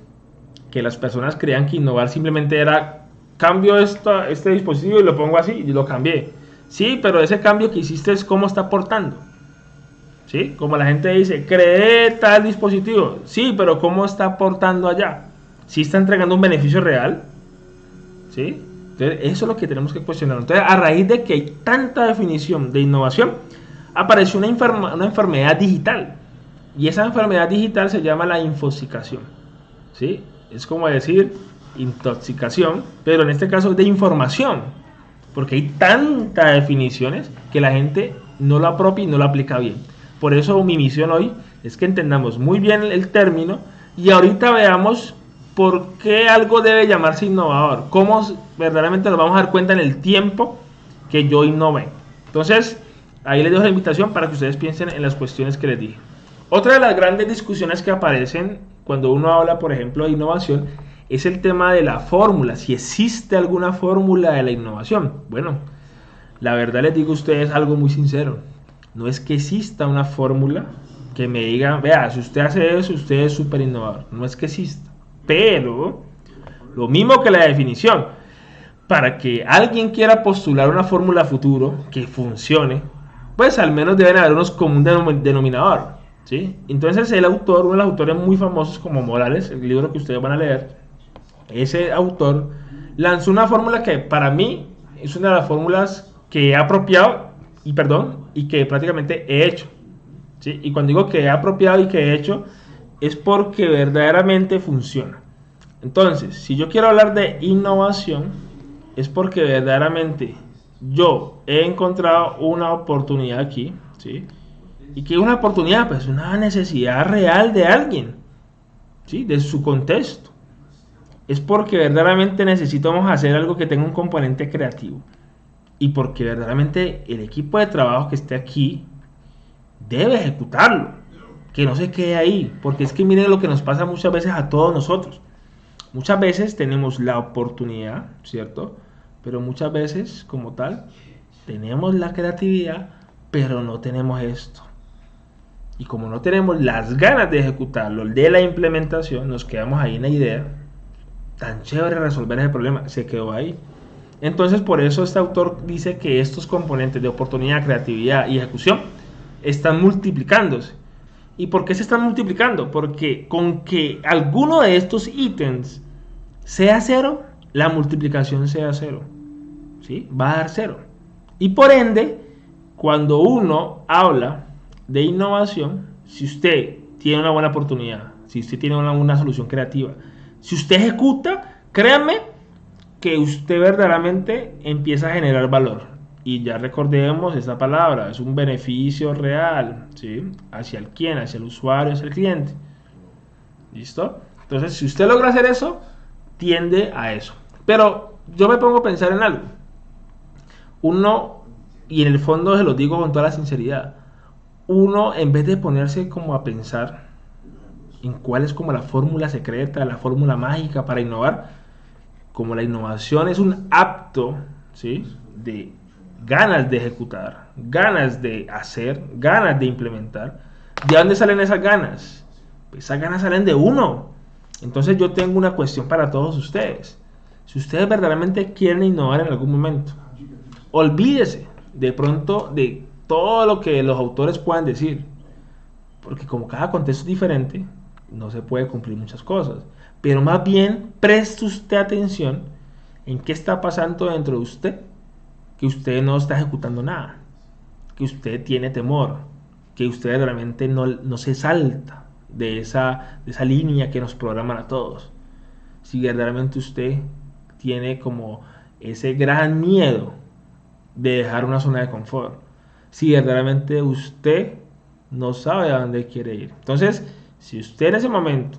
que las personas creían que innovar simplemente era cambio este dispositivo y lo pongo así y lo cambié. Sí, pero ese cambio que hiciste es cómo está aportando. ¿Sí? Como la gente dice, creé tal dispositivo. Sí, pero ¿cómo está aportando allá? ¿Sí está entregando un beneficio real? ¿Sí? Entonces, eso es lo que tenemos que cuestionar. Entonces, a raíz de que hay tanta definición de innovación, apareció una enfermedad digital. Y esa enfermedad digital se llama la infosicación. ¿Sí? Es como decir intoxicación, pero en este caso de información. Porque hay tantas definiciones que la gente no lo apropia y no lo aplica bien. Por eso mi misión hoy es que entendamos muy bien el término y ahorita veamos por qué algo debe llamarse innovador, cómo verdaderamente nos vamos a dar cuenta en el tiempo que yo innové. Entonces, ahí les dejo la invitación para que ustedes piensen en las cuestiones que les dije. Otra de las grandes discusiones que aparecen cuando uno habla, por ejemplo, de innovación, es el tema de la fórmula, si existe alguna fórmula de la innovación. Bueno, la verdad les digo a ustedes algo muy sincero, no es que exista una fórmula que me diga, vea, si usted hace eso, usted es súper innovador, no es que exista. Pero, lo mismo que la definición, para que alguien quiera postular una fórmula futuro que funcione, pues al menos deben haber unos común denominador, ¿sí? Entonces el autor, uno de los autores muy famosos como Morales, el libro que ustedes van a leer, ese autor lanzó una fórmula que para mí es una de las fórmulas que he apropiado y que prácticamente he hecho, ¿sí? Y cuando digo que he apropiado y que he hecho, es porque verdaderamente funciona. Entonces, si yo quiero hablar de innovación, es porque verdaderamente yo he encontrado una oportunidad aquí, ¿sí? Y que una oportunidad, pues una necesidad real de alguien, ¿sí? De su contexto. Es porque verdaderamente necesitamos hacer algo que tenga un componente creativo. Y porque verdaderamente el equipo de trabajo que esté aquí debe ejecutarlo, que no se quede ahí, porque es que miren lo que nos pasa muchas veces a todos nosotros. Muchas veces tenemos la oportunidad, ¿cierto? Pero muchas veces, como tal, tenemos la creatividad, pero no tenemos esto. Y como no tenemos las ganas de ejecutarlo, de la implementación, nos quedamos ahí en la idea, tan chévere resolver ese problema, se quedó ahí. Entonces, por eso este autor dice que estos componentes de oportunidad, creatividad y ejecución están multiplicándose. ¿Y por qué se están multiplicando? Porque con que alguno de estos ítems sea cero, la multiplicación sea cero. ¿Sí? Va a dar cero. Y por ende, cuando uno habla de innovación, si usted tiene una buena oportunidad, si usted tiene una solución creativa, si usted ejecuta, créanme que usted verdaderamente empieza a generar valor. Y ya recordemos esa palabra, es un beneficio real, ¿sí? ¿Hacia el quién? Hacia el usuario, hacia el cliente. ¿Listo? Entonces, si usted logra hacer eso, tiende a eso. Pero yo me pongo a pensar en algo. Uno, y en el fondo se lo digo con toda la sinceridad, uno en vez de ponerse como a pensar en cuál es como la fórmula secreta, la fórmula mágica para innovar, como la innovación es un acto, ¿sí? De ganas de ejecutar, ganas de hacer, ganas de implementar. ¿De dónde salen esas ganas? Pues esas ganas salen de uno. Entonces yo tengo una cuestión para todos ustedes. Si ustedes verdaderamente quieren innovar en algún momento, olvídese de pronto de todo lo que los autores puedan decir, porque como cada contexto es diferente, no se puede cumplir muchas cosas. Pero más bien preste usted atención en qué está pasando dentro de usted, que usted no está ejecutando nada, que usted tiene temor, que usted realmente no se salta de esa línea que nos programan a todos. Si verdaderamente usted tiene como ese gran miedo de dejar una zona de confort, si verdaderamente usted no sabe a dónde quiere ir. Entonces, si usted en ese momento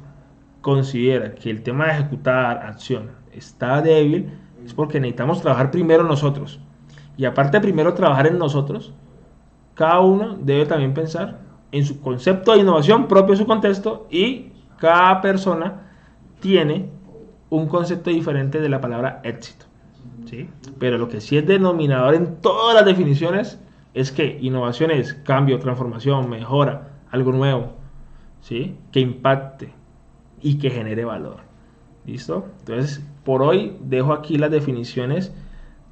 considera que el tema de ejecutar acción está débil, es porque necesitamos trabajar primero nosotros. Y aparte de primero trabajar en nosotros, cada uno debe también pensar en su concepto de innovación propio de su contexto, y cada persona tiene un concepto diferente de la palabra éxito, ¿sí? Pero lo que sí es denominador en todas las definiciones es que innovación es cambio, transformación, mejora, algo nuevo, ¿sí? Que impacte y que genere valor. ¿Listo? Entonces, por hoy dejo aquí las definiciones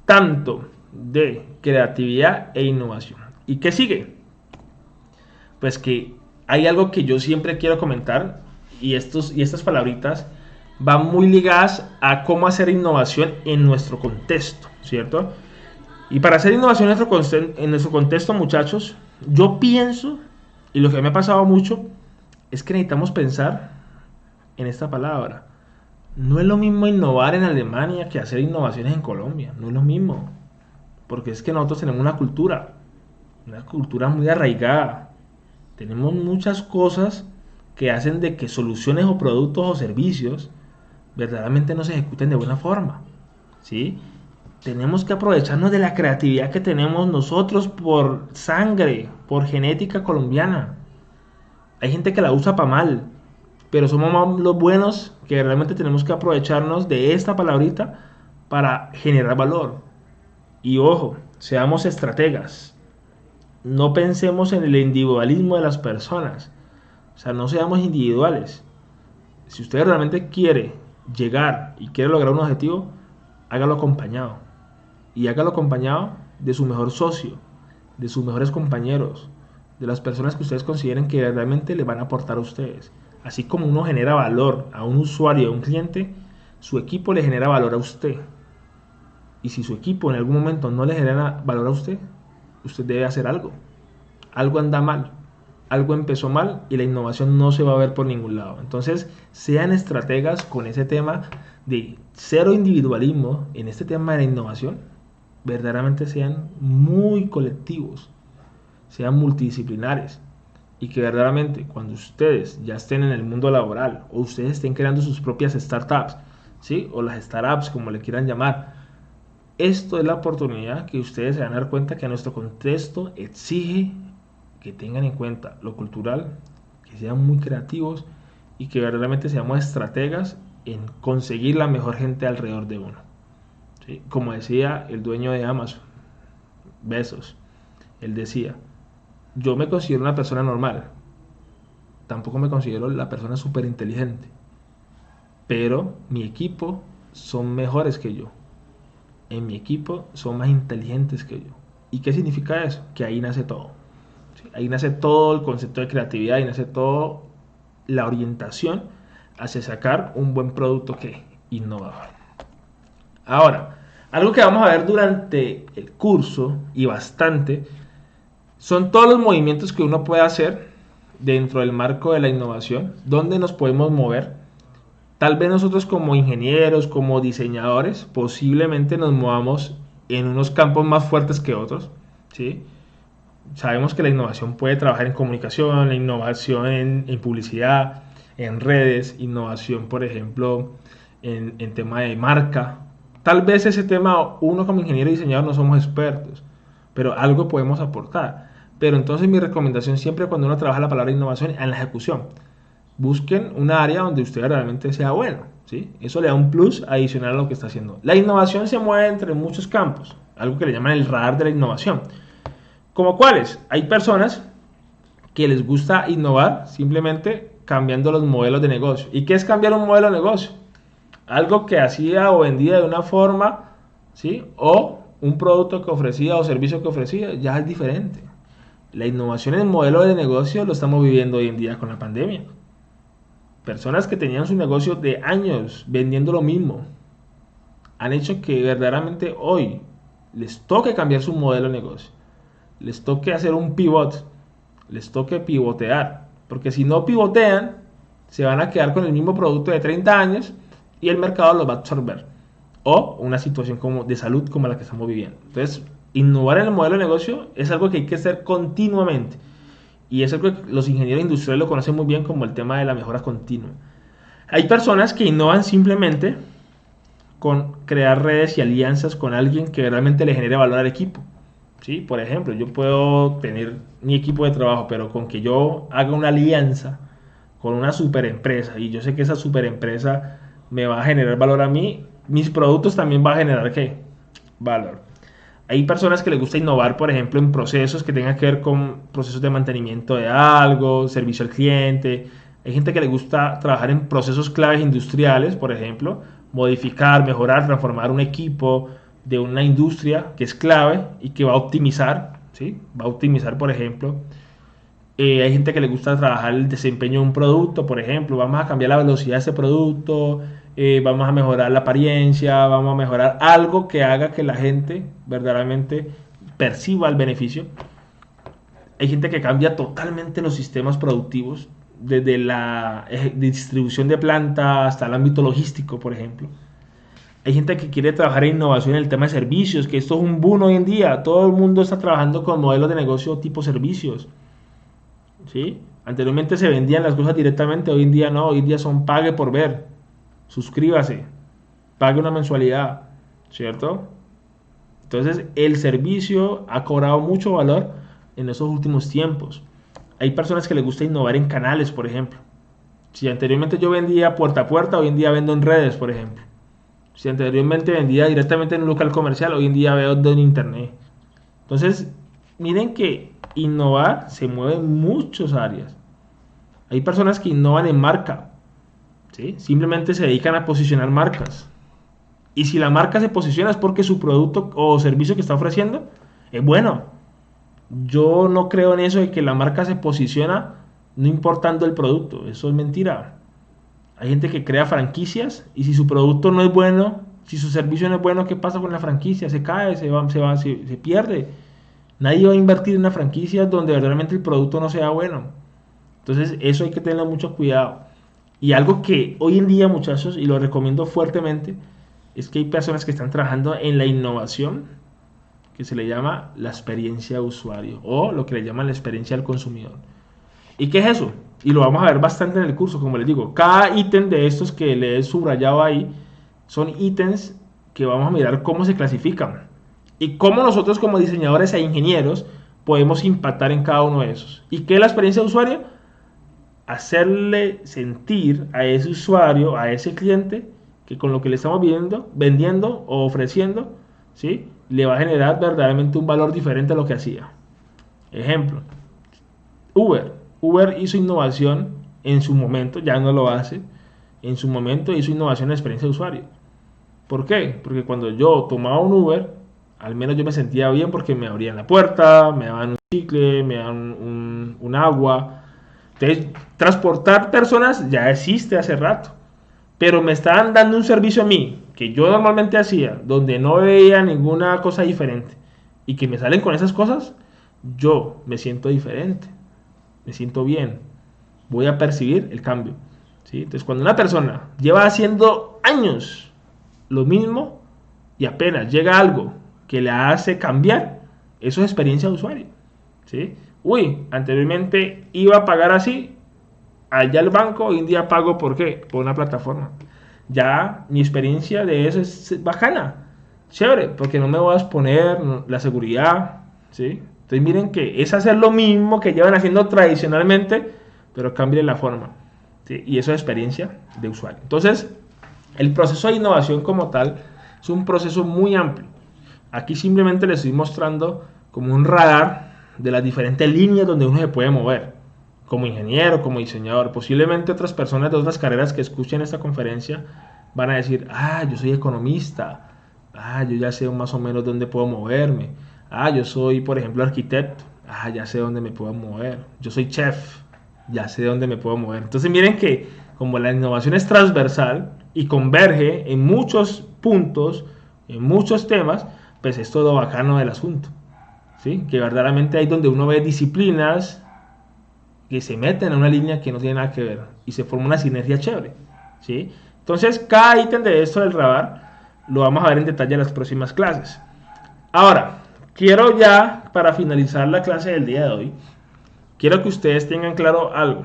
tanto de creatividad e innovación. ¿Y qué sigue? Pues que hay algo que yo siempre quiero comentar y estas palabritas van muy ligadas a cómo hacer innovación en nuestro contexto, ¿cierto? Y para hacer innovación en nuestro contexto, muchachos, yo pienso, y lo que me ha pasado mucho, es que necesitamos pensar en esta palabra. No es lo mismo innovar en Alemania que hacer innovaciones en Colombia, no es lo mismo, porque es que nosotros tenemos una cultura muy arraigada, tenemos muchas cosas que hacen de que soluciones o productos o servicios verdaderamente no se ejecuten de buena forma, ¿sí? Tenemos que aprovecharnos de la creatividad que tenemos nosotros por sangre, por genética colombiana. Hay gente que la usa para mal, pero somos más los buenos que realmente tenemos que aprovecharnos de esta palabrita para generar valor. Y ojo, seamos estrategas. No pensemos en el individualismo de las personas. O sea, no seamos individuales. Si usted realmente quiere llegar y quiere lograr un objetivo, hágalo acompañado. Y hágalo acompañado de su mejor socio, de sus mejores compañeros, de las personas que ustedes consideren que realmente le van a aportar a ustedes. Así como uno genera valor a un usuario, a un cliente, su equipo le genera valor a usted. Y si su equipo en algún momento no le genera valor a usted, usted debe hacer algo. Algo anda mal, algo empezó mal y la innovación no se va a ver por ningún lado. Entonces, sean estrategas con ese tema de cero individualismo en este tema de la innovación. Verdaderamente sean muy colectivos, sean multidisciplinares y que verdaderamente cuando ustedes ya estén en el mundo laboral o ustedes estén creando sus propias startups, ¿sí? O las startups como le quieran llamar, esto es la oportunidad que ustedes se van a dar cuenta que nuestro contexto exige que tengan en cuenta lo cultural, que sean muy creativos y que verdaderamente seamos estrategas en conseguir la mejor gente alrededor de uno. ¿Sí? Como decía el dueño de Amazon, Bezos, él decía, yo me considero una persona normal, tampoco me considero la persona súper inteligente, pero mi equipo son mejores que yo, en mi equipo son más inteligentes que yo. ¿Y qué significa eso? Que ahí nace todo. ¿Sí? Ahí nace todo el concepto de creatividad, ahí nace toda la orientación hacia sacar un buen producto que innovador. Ahora, algo que vamos a ver durante el curso y bastante son todos los movimientos que uno puede hacer dentro del marco de la innovación, donde nos podemos mover. Tal vez nosotros como ingenieros, como diseñadores, posiblemente nos movamos en unos campos más fuertes que otros, ¿sí? Sabemos que la innovación puede trabajar en comunicación, la innovación en publicidad, en redes, innovación, por ejemplo, en tema de marca. Tal vez ese tema, uno como ingeniero y diseñador no somos expertos, pero algo podemos aportar. Pero entonces mi recomendación siempre cuando uno trabaja la palabra innovación es en la ejecución. Busquen un área donde usted realmente sea bueno, ¿sí? Eso le da un plus adicional a lo que está haciendo. La innovación se mueve entre muchos campos, algo que le llaman el radar de la innovación. ¿Como cuáles? Hay personas que les gusta innovar simplemente cambiando los modelos de negocio. ¿Y qué es cambiar un modelo de negocio? Algo que hacía o vendía de una forma, ¿sí? O un producto que ofrecía o servicio que ofrecía, ya es diferente. La innovación en el modelo de negocio lo estamos viviendo hoy en día con la pandemia. Personas que tenían su negocio de años vendiendo lo mismo han hecho que verdaderamente hoy les toque cambiar su modelo de negocio, les toque hacer un pivot, les toque pivotear, porque si no pivotean se van a quedar con el mismo producto de 30 años y el mercado los va a absorber, o una situación como de salud como la que estamos viviendo. Entonces, innovar en el modelo de negocio es algo que hay que hacer continuamente. Y es algo que los ingenieros industriales lo conocen muy bien como el tema de la mejora continua. Hay personas que innovan simplemente con crear redes y alianzas con alguien que realmente le genere valor al equipo. ¿Sí? Por ejemplo, yo puedo tener mi equipo de trabajo, pero con que yo haga una alianza con una super empresa y yo sé que esa super empresa me va a generar valor a mí, mis productos también van a generar ¿qué? Valor. Hay personas que les gusta innovar, por ejemplo, en procesos que tengan que ver con procesos de mantenimiento de algo, servicio al cliente, Hay gente que le gusta trabajar en procesos claves industriales, por ejemplo, modificar, mejorar, transformar un equipo de una industria que es clave y que va a optimizar, ¿sí? Va a optimizar, por ejemplo. Hay gente que le gusta trabajar el desempeño de un producto, por ejemplo, vamos a cambiar la velocidad de ese producto, vamos a mejorar la apariencia, vamos a mejorar algo que haga que la gente verdaderamente perciba el beneficio. Hay gente que cambia totalmente los sistemas productivos, desde la distribución de planta hasta el ámbito logístico, por ejemplo. Hay gente que quiere trabajar en innovación en el tema de servicios, que esto es un boom hoy en día. Todo el mundo está trabajando con modelos de negocio tipo servicios. ¿Sí? Anteriormente se vendían las cosas directamente, hoy en día no, hoy en día son pague por ver, suscríbase, pague una mensualidad, ¿cierto? Entonces el servicio ha cobrado mucho valor en esos últimos tiempos. Hay personas que les gusta innovar en canales, por ejemplo. Si anteriormente yo vendía puerta a puerta, hoy en día vendo en redes, por ejemplo. Si anteriormente vendía directamente en un local comercial, hoy en día vendo en internet. Entonces, miren que innovar se mueve en muchas áreas. Hay personas que innovan en marca, ¿sí? Simplemente se dedican a posicionar marcas. Y si la marca se posiciona es porque su producto o servicio que está ofreciendo es bueno. Yo no creo en eso de que la marca se posiciona no importando el producto. Eso es mentira. Hay gente que crea franquicias y si su producto no es bueno, si su servicio no es bueno, ¿qué pasa con la franquicia? Se cae, se pierde. Nadie va a invertir en una franquicia donde verdaderamente el producto no sea bueno. Entonces eso hay que tener mucho cuidado. Y algo que hoy en día, muchachos, y lo recomiendo fuertemente, es que hay personas que están trabajando en la innovación, que se le llama la experiencia de usuario, o lo que le llaman la experiencia del consumidor. ¿Y qué es eso? Y lo vamos a ver bastante en el curso, como les digo. Cada ítem de estos que le he subrayado ahí, son ítems que vamos a mirar cómo se clasifican. Y cómo nosotros como diseñadores e ingenieros podemos impactar en cada uno de esos. ¿Y qué es la experiencia de usuario? Hacerle sentir a ese usuario, a ese cliente, que con lo que le estamos vendiendo o ofreciendo, ¿sí? Le va a generar verdaderamente un valor diferente a lo que hacía. Ejemplo, Uber. Uber hizo innovación en su momento, ya no lo hace. En su momento hizo innovación en la experiencia de usuario. ¿Por qué? Porque cuando yo tomaba un Uber, al menos yo me sentía bien porque me abrían la puerta, me daban un chicle, me daban un agua. Entonces, transportar personas ya existe hace rato, pero me estaban dando un servicio a mí, que yo normalmente hacía, donde no veía ninguna cosa diferente, y que me salen con esas cosas, yo me siento diferente, me siento bien, voy a percibir el cambio. ¿Sí? Entonces, cuando una persona lleva haciendo años lo mismo y apenas llega algo que le hace cambiar, eso es experiencia de usuario. ¿Sí? Uy, anteriormente iba a pagar así, allá el banco, hoy en día pago ¿por qué? Por una plataforma. Ya mi experiencia de eso es bacana, chévere, porque no me voy a exponer la seguridad, ¿sí? Entonces miren que es hacer lo mismo que llevan haciendo tradicionalmente, pero cambie la forma, ¿sí? Y eso es experiencia de usuario. Entonces, el proceso de innovación como tal es un proceso muy amplio. Aquí simplemente les estoy mostrando como un radar de las diferentes líneas donde uno se puede mover, como ingeniero, como diseñador. Posiblemente otras personas de otras carreras que escuchen esta conferencia van a decir, yo soy economista, yo ya sé más o menos dónde puedo moverme, yo soy, por ejemplo, arquitecto, ya sé dónde me puedo mover, yo soy chef, ya sé dónde me puedo mover. Entonces miren que como la innovación es transversal y converge en muchos puntos, en muchos temas, pues es todo bacano del asunto, ¿sí? Que verdaderamente hay donde uno ve disciplinas que se meten en una línea que no tiene nada que ver y se forma una sinergia chévere, ¿sí? Entonces, cada ítem de esto del radar lo vamos a ver en detalle en las próximas clases. Ahora, quiero ya, para finalizar la clase del día de hoy, quiero que ustedes tengan claro algo,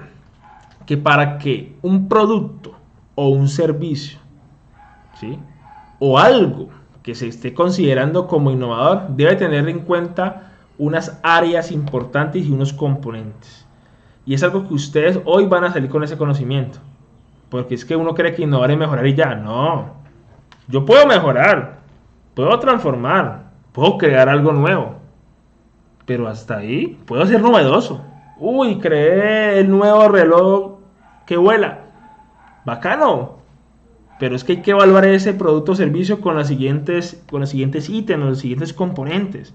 que para que un producto o un servicio, ¿sí? O algo que se esté considerando como innovador, debe tener en cuenta unas áreas importantes y unos componentes. Y es algo que ustedes hoy van a salir con ese conocimiento. Porque es que uno cree que innovar es mejorar y ya. No. Yo puedo mejorar, puedo transformar, puedo crear algo nuevo. Pero hasta ahí puedo ser novedoso. Uy, creé el nuevo reloj que vuela. Bacano. Pero es que hay que evaluar ese producto o servicio con los siguientes ítems, los siguientes componentes.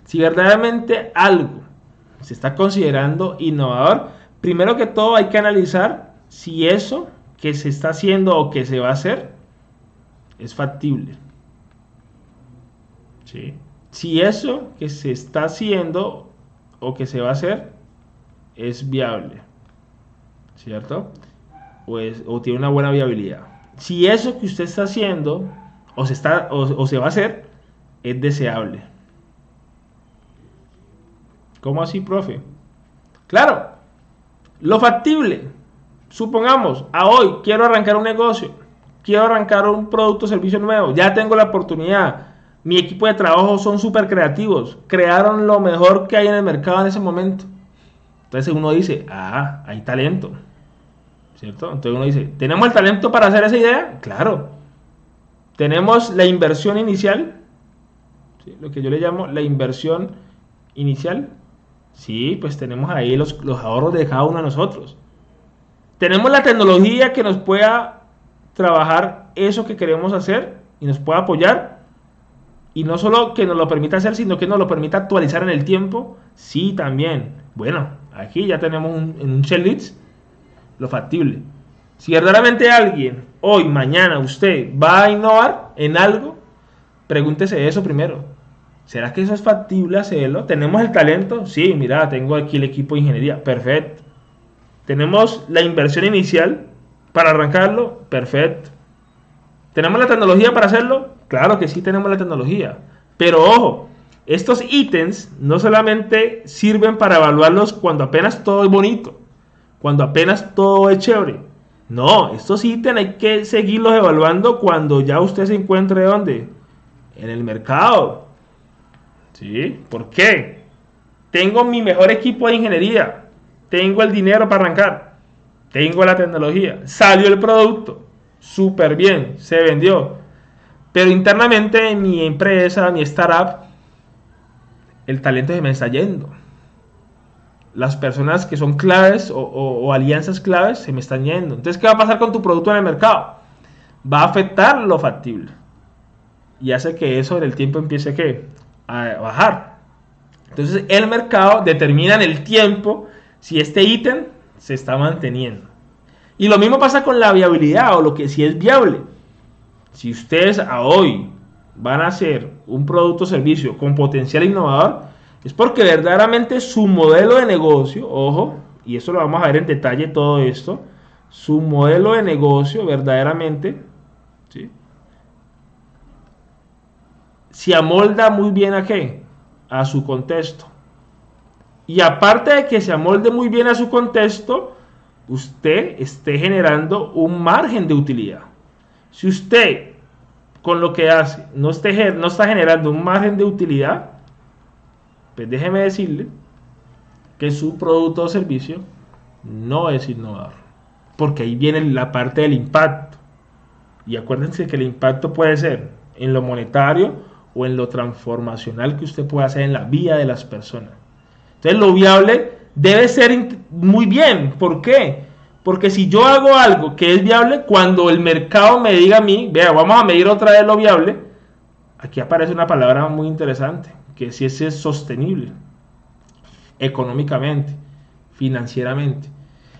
Si verdaderamente algo se está considerando innovador, primero que todo hay que analizar si eso que se está haciendo o que se va a hacer es factible. ¿Sí? Si eso que se está haciendo o que se va a hacer es viable, ¿cierto? O tiene una buena viabilidad. Si eso que usted está haciendo o se va a hacer es deseable. ¿Cómo así, profe? Claro, lo factible. Supongamos, a hoy quiero arrancar un negocio, quiero arrancar un producto o servicio nuevo, ya tengo la oportunidad. Mi equipo de trabajo son súper creativos, crearon lo mejor que hay en el mercado en ese momento. Entonces uno dice, hay talento, ¿cierto? Entonces uno dice, ¿tenemos el talento para hacer esa idea? Claro. ¿Tenemos la inversión inicial? ¿Sí? Lo que yo le llamo la inversión inicial. Sí, pues tenemos ahí los ahorros de cada uno de nosotros. Tenemos la tecnología que nos pueda trabajar eso que queremos hacer y nos pueda apoyar. Y no solo que nos lo permita hacer, sino que nos lo permita actualizar en el tiempo. Sí, también. Bueno, aquí ya tenemos en un checklist lo factible. Si verdaderamente alguien, hoy, mañana, usted va a innovar en algo, pregúntese eso primero. ¿Será que eso es factible hacerlo? ¿Tenemos el talento? Sí, mira, tengo aquí el equipo de ingeniería. Perfecto. ¿Tenemos la inversión inicial para arrancarlo? Perfecto. ¿Tenemos la tecnología para hacerlo? Claro que sí tenemos la tecnología. Pero ojo, estos ítems no solamente sirven para evaluarlos cuando apenas todo es bonito, cuando apenas todo es chévere. No, estos ítems hay que seguirlos evaluando cuando ya usted se encuentre ¿dónde? En el mercado. ¿Sí? ¿Por qué? Tengo mi mejor equipo de ingeniería, tengo el dinero para arrancar, tengo la tecnología, salió el producto, súper bien, se vendió. Pero internamente en mi empresa, mi startup, el talento se me está yendo. Las personas que son claves o alianzas claves se me están yendo. Entonces, ¿qué va a pasar con tu producto en el mercado? Va a afectar lo factible. Y hace que eso en el tiempo empiece a bajar. Entonces, el mercado determina en el tiempo si este ítem se está manteniendo. Y lo mismo pasa con la viabilidad o lo que si es viable. Si ustedes a hoy van a hacer un producto o servicio con potencial innovador, es porque verdaderamente su modelo de negocio, ojo, y eso lo vamos a ver en detalle todo esto, su modelo de negocio verdaderamente, ¿sí?, se amolda muy bien ¿a qué? A su contexto. Y aparte de que se amolde muy bien a su contexto, usted esté generando un margen de utilidad. Si usted con lo que hace no está generando un margen de utilidad, pues déjeme decirle que su producto o servicio no es innovador. Porque ahí viene la parte del impacto. Y acuérdense que el impacto puede ser en lo monetario o en lo transformacional que usted pueda hacer en la vida de las personas. Entonces lo viable debe ser muy bien. ¿Por qué? Porque si yo hago algo que es viable, cuando el mercado me diga a mí, vea, vamos a medir otra vez lo viable, aquí aparece una palabra muy interesante, que si es sostenible, económicamente, financieramente.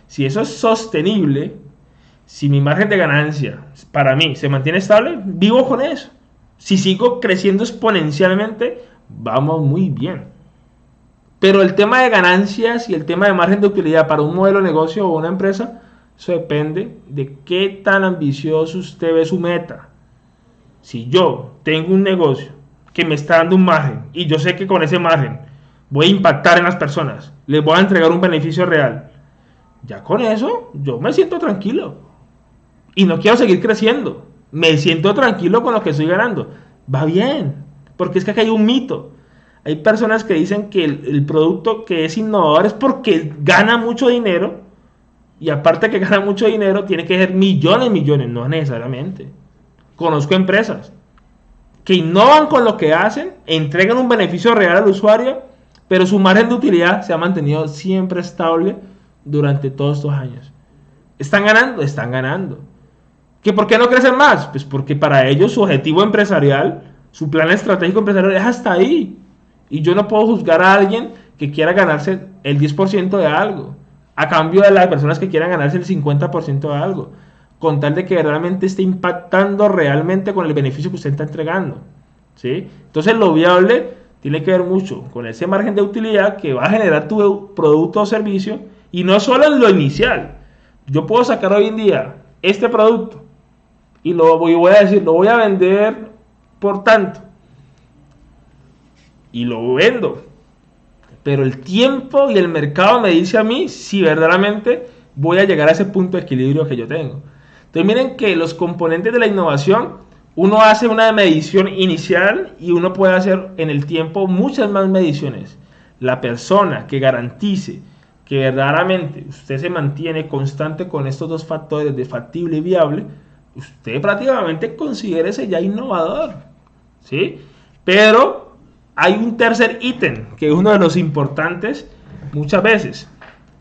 Si eso es sostenible, si mi margen de ganancia para mí se mantiene estable, vivo con eso. Si sigo creciendo exponencialmente, vamos muy bien. Pero el tema de ganancias y el tema de margen de utilidad para un modelo de negocio o una empresa, eso depende de qué tan ambicioso usted ve su meta. Si yo tengo un negocio que me está dando un margen y yo sé que con ese margen voy a impactar en las personas, les voy a entregar un beneficio real, ya con eso yo me siento tranquilo y no quiero seguir creciendo. Me siento tranquilo con lo que estoy ganando. Va bien, porque es que aquí hay un mito. Hay personas que dicen que el producto que es innovador es porque gana mucho dinero, y aparte que gana mucho dinero tiene que ser millones, no necesariamente. Conozco empresas que innovan con lo que hacen, entregan un beneficio real al usuario, pero su margen de utilidad se ha mantenido siempre estable durante todos estos años. ¿Están ganando? Están ganando. ¿Que por qué no crecen más? Pues porque para ellos su objetivo empresarial, su plan estratégico empresarial es hasta ahí. Y yo no puedo juzgar a alguien que quiera ganarse el 10% de algo, a cambio de las personas que quieran ganarse el 50% de algo, con tal de que realmente esté impactando realmente con el beneficio que usted está entregando. ¿Sí? Entonces lo viable tiene que ver mucho con ese margen de utilidad que va a generar tu producto o servicio, y no solo en lo inicial. Yo puedo sacar hoy en día este producto y voy a decir, lo voy a vender por tanto, y lo vendo, pero el tiempo y el mercado me dice a mí si verdaderamente voy a llegar a ese punto de equilibrio que yo tengo. Entonces miren que los componentes de la innovación, uno hace una medición inicial y uno puede hacer en el tiempo muchas más mediciones. La persona que garantice que verdaderamente usted se mantiene constante con estos dos factores de factible y viable, usted prácticamente considérese ya innovador, ¿sí? Pero hay un tercer ítem, que es uno de los importantes muchas veces,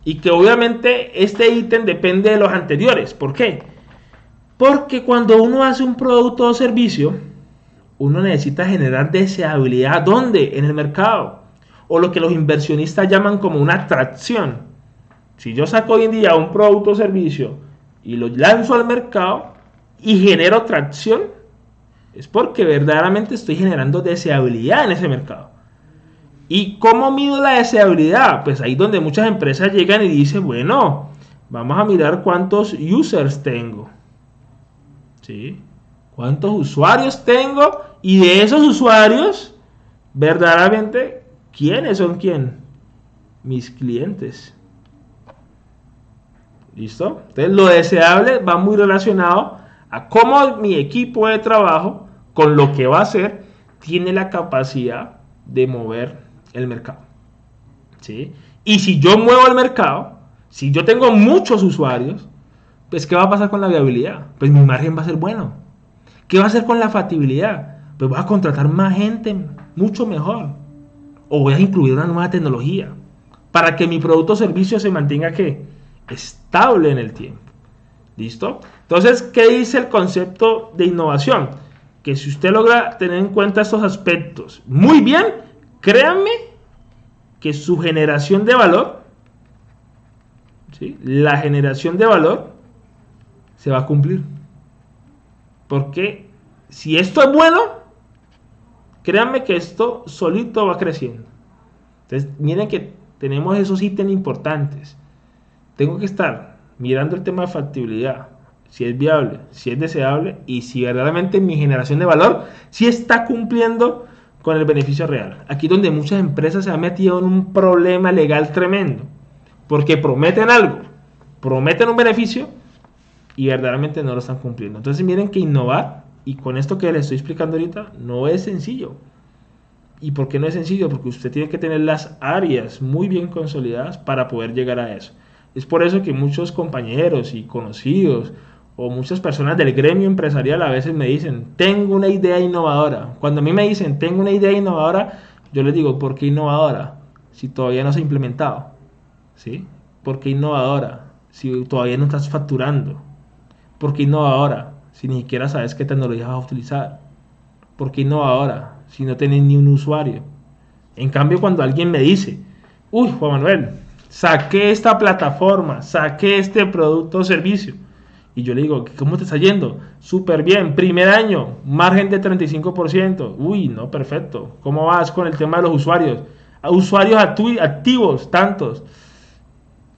y que obviamente este ítem depende de los anteriores. ¿Por qué? Porque cuando uno hace un producto o servicio, uno necesita generar deseabilidad. ¿Dónde? En el mercado. O lo que los inversionistas llaman como una atracción. Si yo saco hoy en día un producto o servicio y lo lanzo al mercado y genero tracción, es porque verdaderamente estoy generando deseabilidad en ese mercado. ¿Y cómo mido la deseabilidad? Pues ahí donde muchas empresas llegan y dicen, bueno, vamos a mirar cuántos users tengo, ¿sí? ¿Cuántos usuarios tengo? Y de esos usuarios, verdaderamente, ¿quiénes son quién? Mis clientes. ¿Listo? Entonces, lo deseable va muy relacionado a cómo mi equipo de trabajo, con lo que va a hacer, tiene la capacidad de mover el mercado. ¿Sí? Y si yo muevo el mercado, si yo tengo muchos usuarios, pues ¿qué va a pasar con la viabilidad? Pues mi margen va a ser bueno. ¿Qué va a hacer con la factibilidad? Pues voy a contratar más gente, mucho mejor. O voy a incluir una nueva tecnología para que mi producto o servicio se mantenga ¿qué? Estable en el tiempo. ¿Listo? Entonces, ¿qué dice el concepto de innovación? Que si usted logra tener en cuenta estos aspectos muy bien, créanme que su generación de valor, ¿sí? La generación de valor se va a cumplir. Porque si esto es bueno, créanme que esto solito va creciendo. Entonces, miren que tenemos esos ítems importantes. Tengo que estar mirando el tema de factibilidad, si es viable, si es deseable y si verdaderamente mi generación de valor si está cumpliendo con el beneficio real. Aquí donde muchas empresas se han metido en un problema legal tremendo, porque prometen algo, prometen un beneficio y verdaderamente no lo están cumpliendo. Entonces miren que innovar, y con esto que les estoy explicando ahorita, no es sencillo. ¿Y por qué no es sencillo? Porque usted tiene que tener las áreas muy bien consolidadas para poder llegar a eso. Es por eso que muchos compañeros y conocidos o muchas personas del gremio empresarial a veces me dicen, tengo una idea innovadora. Cuando a mí me dicen, tengo una idea innovadora, yo les digo, ¿por qué innovadora? Si todavía no se ha implementado. ¿Sí? ¿Por qué innovadora? Si todavía no estás facturando. ¿Por qué innovadora? Si ni siquiera sabes qué tecnología vas a utilizar. ¿Por qué innovadora? Si no tienes ni un usuario. En cambio, cuando alguien me dice, uy, Juan Manuel, saqué esta plataforma, saqué este producto o servicio, y yo le digo, ¿cómo te está yendo? Súper bien, primer año, margen de 35%. Uy, no, perfecto. ¿Cómo vas con el tema de los usuarios? Usuarios activos, tantos.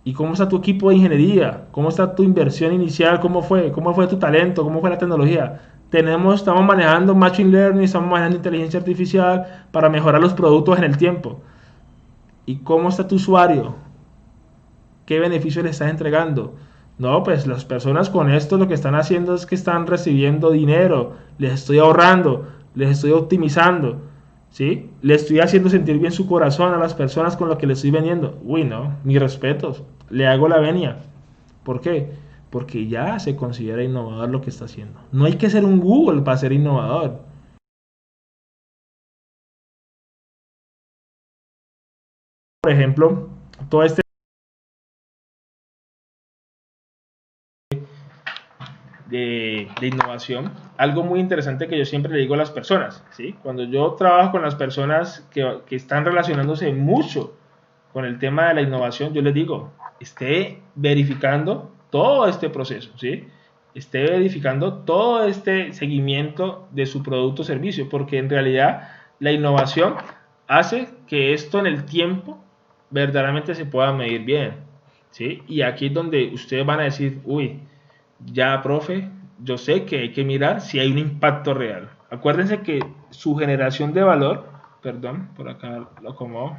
¿Y cómo está tu equipo de ingeniería? ¿Cómo está tu inversión inicial? ¿Cómo fue? ¿Cómo fue tu talento? ¿Cómo fue la tecnología? Estamos manejando Machine Learning, estamos manejando inteligencia artificial para mejorar los productos en el tiempo. ¿Y cómo está tu usuario? ¿Qué beneficio le estás entregando? No, pues las personas con esto lo que están haciendo es que están recibiendo dinero, les estoy ahorrando, les estoy optimizando, ¿sí? Le estoy haciendo sentir bien su corazón a las personas con lo que le estoy vendiendo. Uy, no, mis respetos, le hago la venia. ¿Por qué? Porque ya se considera innovador lo que está haciendo. No hay que ser un Google para ser innovador. Por ejemplo, todo este de innovación, algo muy interesante que yo siempre le digo a las personas, ¿sí? Cuando yo trabajo con las personas que están relacionándose mucho con el tema de la innovación, yo les digo, esté verificando todo este proceso, ¿sí? Esté verificando todo este seguimiento de su producto o servicio, porque en realidad la innovación hace que esto en el tiempo verdaderamente se pueda medir bien, ¿sí? Y aquí es donde ustedes van a decir, uy, ya, profe, yo sé que hay que mirar si hay un impacto real. Acuérdense que su generación de valor, perdón, por acá lo acomodo.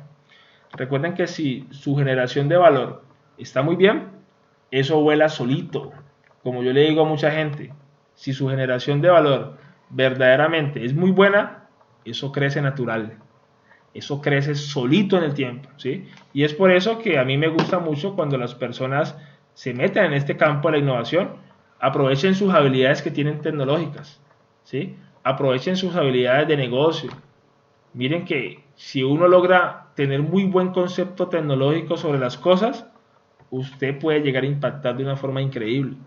Recuerden que si su generación de valor está muy bien, eso vuela solito. Como yo le digo a mucha gente, si su generación de valor verdaderamente es muy buena, eso crece natural. Eso crece solito en el tiempo, ¿sí? Y es por eso que a mí me gusta mucho cuando las personas se meten en este campo de la innovación, aprovechen sus habilidades que tienen tecnológicas, ¿sí? Aprovechen sus habilidades de negocio. Miren que si uno logra tener muy buen concepto tecnológico sobre las cosas, usted puede llegar a impactar de una forma increíble.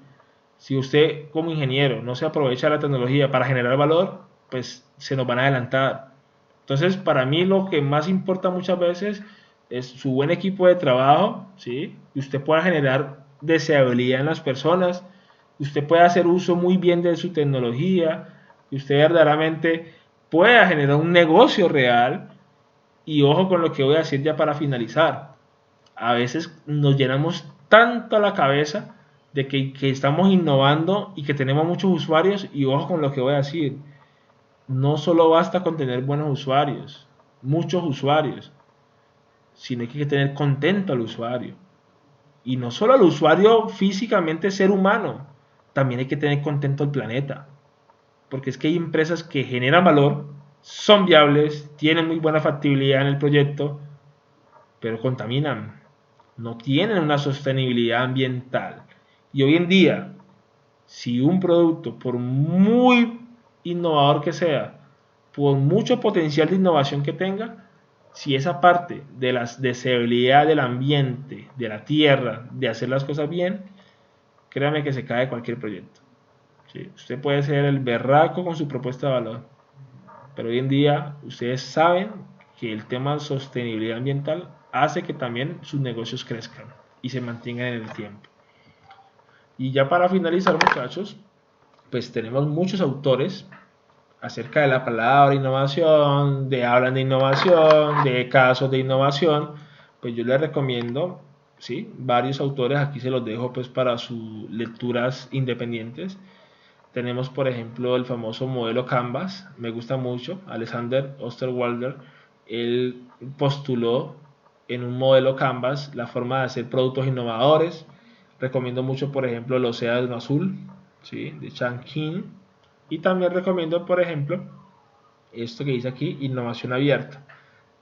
Si usted como ingeniero no se aprovecha la tecnología para generar valor, pues se nos van a adelantar. Entonces, para mí lo que más importa muchas veces es su buen equipo de trabajo, ¿sí? Y usted pueda generar deseabilidad en las personas, usted pueda hacer uso muy bien de su tecnología, y usted verdaderamente pueda generar un negocio real. Y ojo con lo que voy a decir ya para finalizar. A veces nos llenamos tanto la cabeza de que estamos innovando y que tenemos muchos usuarios, y ojo con lo que voy a decir, no solo basta con tener buenos usuarios, muchos usuarios, sino que hay que tener contento al usuario. Y no solo al usuario físicamente ser humano, también hay que tener contento al planeta. Porque es que hay empresas que generan valor, son viables, tienen muy buena factibilidad en el proyecto, pero contaminan, no tienen una sostenibilidad ambiental. Y hoy en día, si un producto, por muy innovador que sea, por mucho potencial de innovación que tenga, si esa parte de la deseabilidad del ambiente, de la tierra, de hacer las cosas bien, créame que se cae cualquier proyecto. ¿Sí? Usted puede ser el berraco con su propuesta de valor, pero hoy en día ustedes saben que el tema de sostenibilidad ambiental hace que también sus negocios crezcan y se mantengan en el tiempo. Y ya para finalizar, muchachos, pues tenemos muchos autores acerca de la palabra innovación, de hablan de innovación, de casos de innovación. Pues yo les recomiendo, ¿sí? Varios autores, aquí se los dejo pues para sus lecturas independientes. Tenemos, por ejemplo, el famoso modelo Canvas, me gusta mucho, Alexander Osterwalder. Él postuló en un modelo Canvas la forma de hacer productos innovadores. Recomiendo mucho, por ejemplo, el Océano Azul, ¿sí? De Chan King. Y también recomiendo, por ejemplo, esto que dice aquí, Innovación Abierta,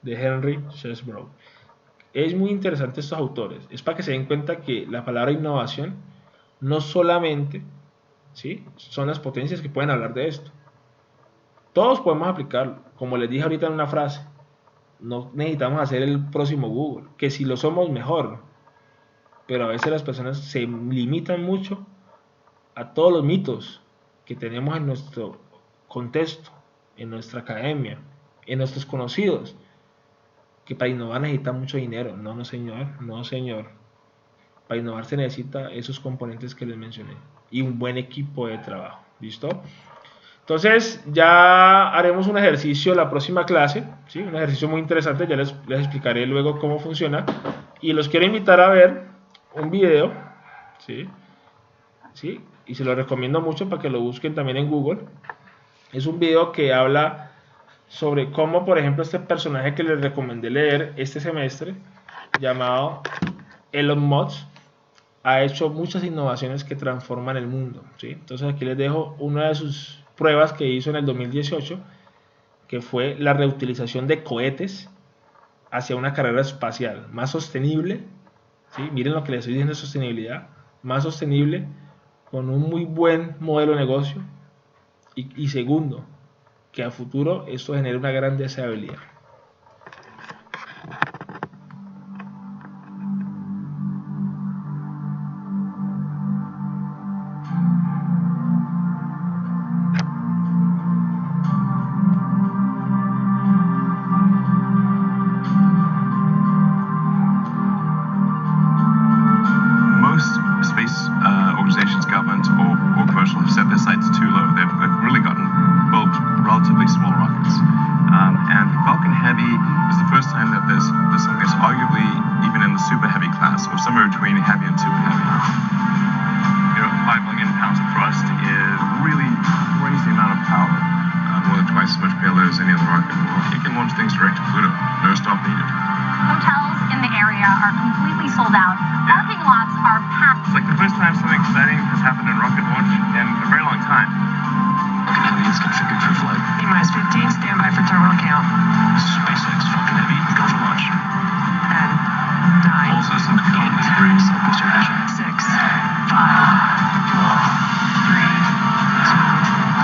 de Henry Chesbrough. Es muy interesante estos autores. Es para que se den cuenta que la palabra innovación no solamente, ¿sí?, son las potencias que pueden hablar de esto. Todos podemos aplicarlo. Como les dije ahorita en una frase, no necesitamos hacer el próximo Google, que si lo somos mejor. Pero a veces las personas se limitan mucho a todos los mitos que tenemos en nuestro contexto, en nuestra academia, en nuestros conocidos, que para innovar necesita mucho dinero. No, no señor, no señor. Para innovar se necesita esos componentes que les mencioné y un buen equipo de trabajo. ¿Listo? Entonces ya haremos un ejercicio la próxima clase, ¿sí? Un ejercicio muy interesante, ya les explicaré luego cómo funciona. Y los quiero invitar a ver un video, ¿sí? ¿Sí? Y se lo recomiendo mucho para que lo busquen también en Google. Es un video que habla sobre cómo, por ejemplo, este personaje que les recomendé leer este semestre, llamado Elon Musk, ha hecho muchas innovaciones que transforman el mundo, ¿sí? Entonces aquí les dejo una de sus pruebas que hizo en el 2018, que fue la reutilización de cohetes hacia una carrera espacial más sostenible, ¿sí? Miren lo que les estoy diciendo de sostenibilidad, más sostenible, con un muy buen modelo de negocio, y segundo, que a futuro esto genere una gran deseabilidad. that there's something that's arguably even in the super heavy class, or somewhere between heavy and super heavy. 5 million pounds of thrust is really crazy amount of power. More than twice as much payload as any other rocket in the world. It can launch things direct to Pluto. No stop needed. Hotels in the area are completely sold out. Parking lots are packed. It's like the first time something exciting has happened in rocket launch in a very long time. Falcon Heavy is configured for flight. T-minus 15, standby for terminal count. SpaceX Falcon Heavy, go for launch. 10, 9, All systems go. 3, self-booster ignition. 6, 5, 4, 3, 2, 1.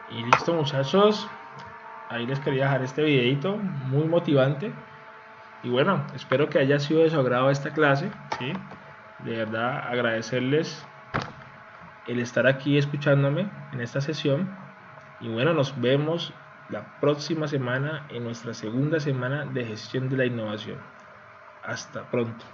Y listo, muchachos, ahí les quería dejar este videito muy motivante. Y bueno, espero que haya sido de su agrado esta clase, ¿sí? De verdad agradecerles el estar aquí escuchándome en esta sesión. Y bueno, nos vemos la próxima semana en nuestra segunda semana de gestión de la innovación. Hasta pronto.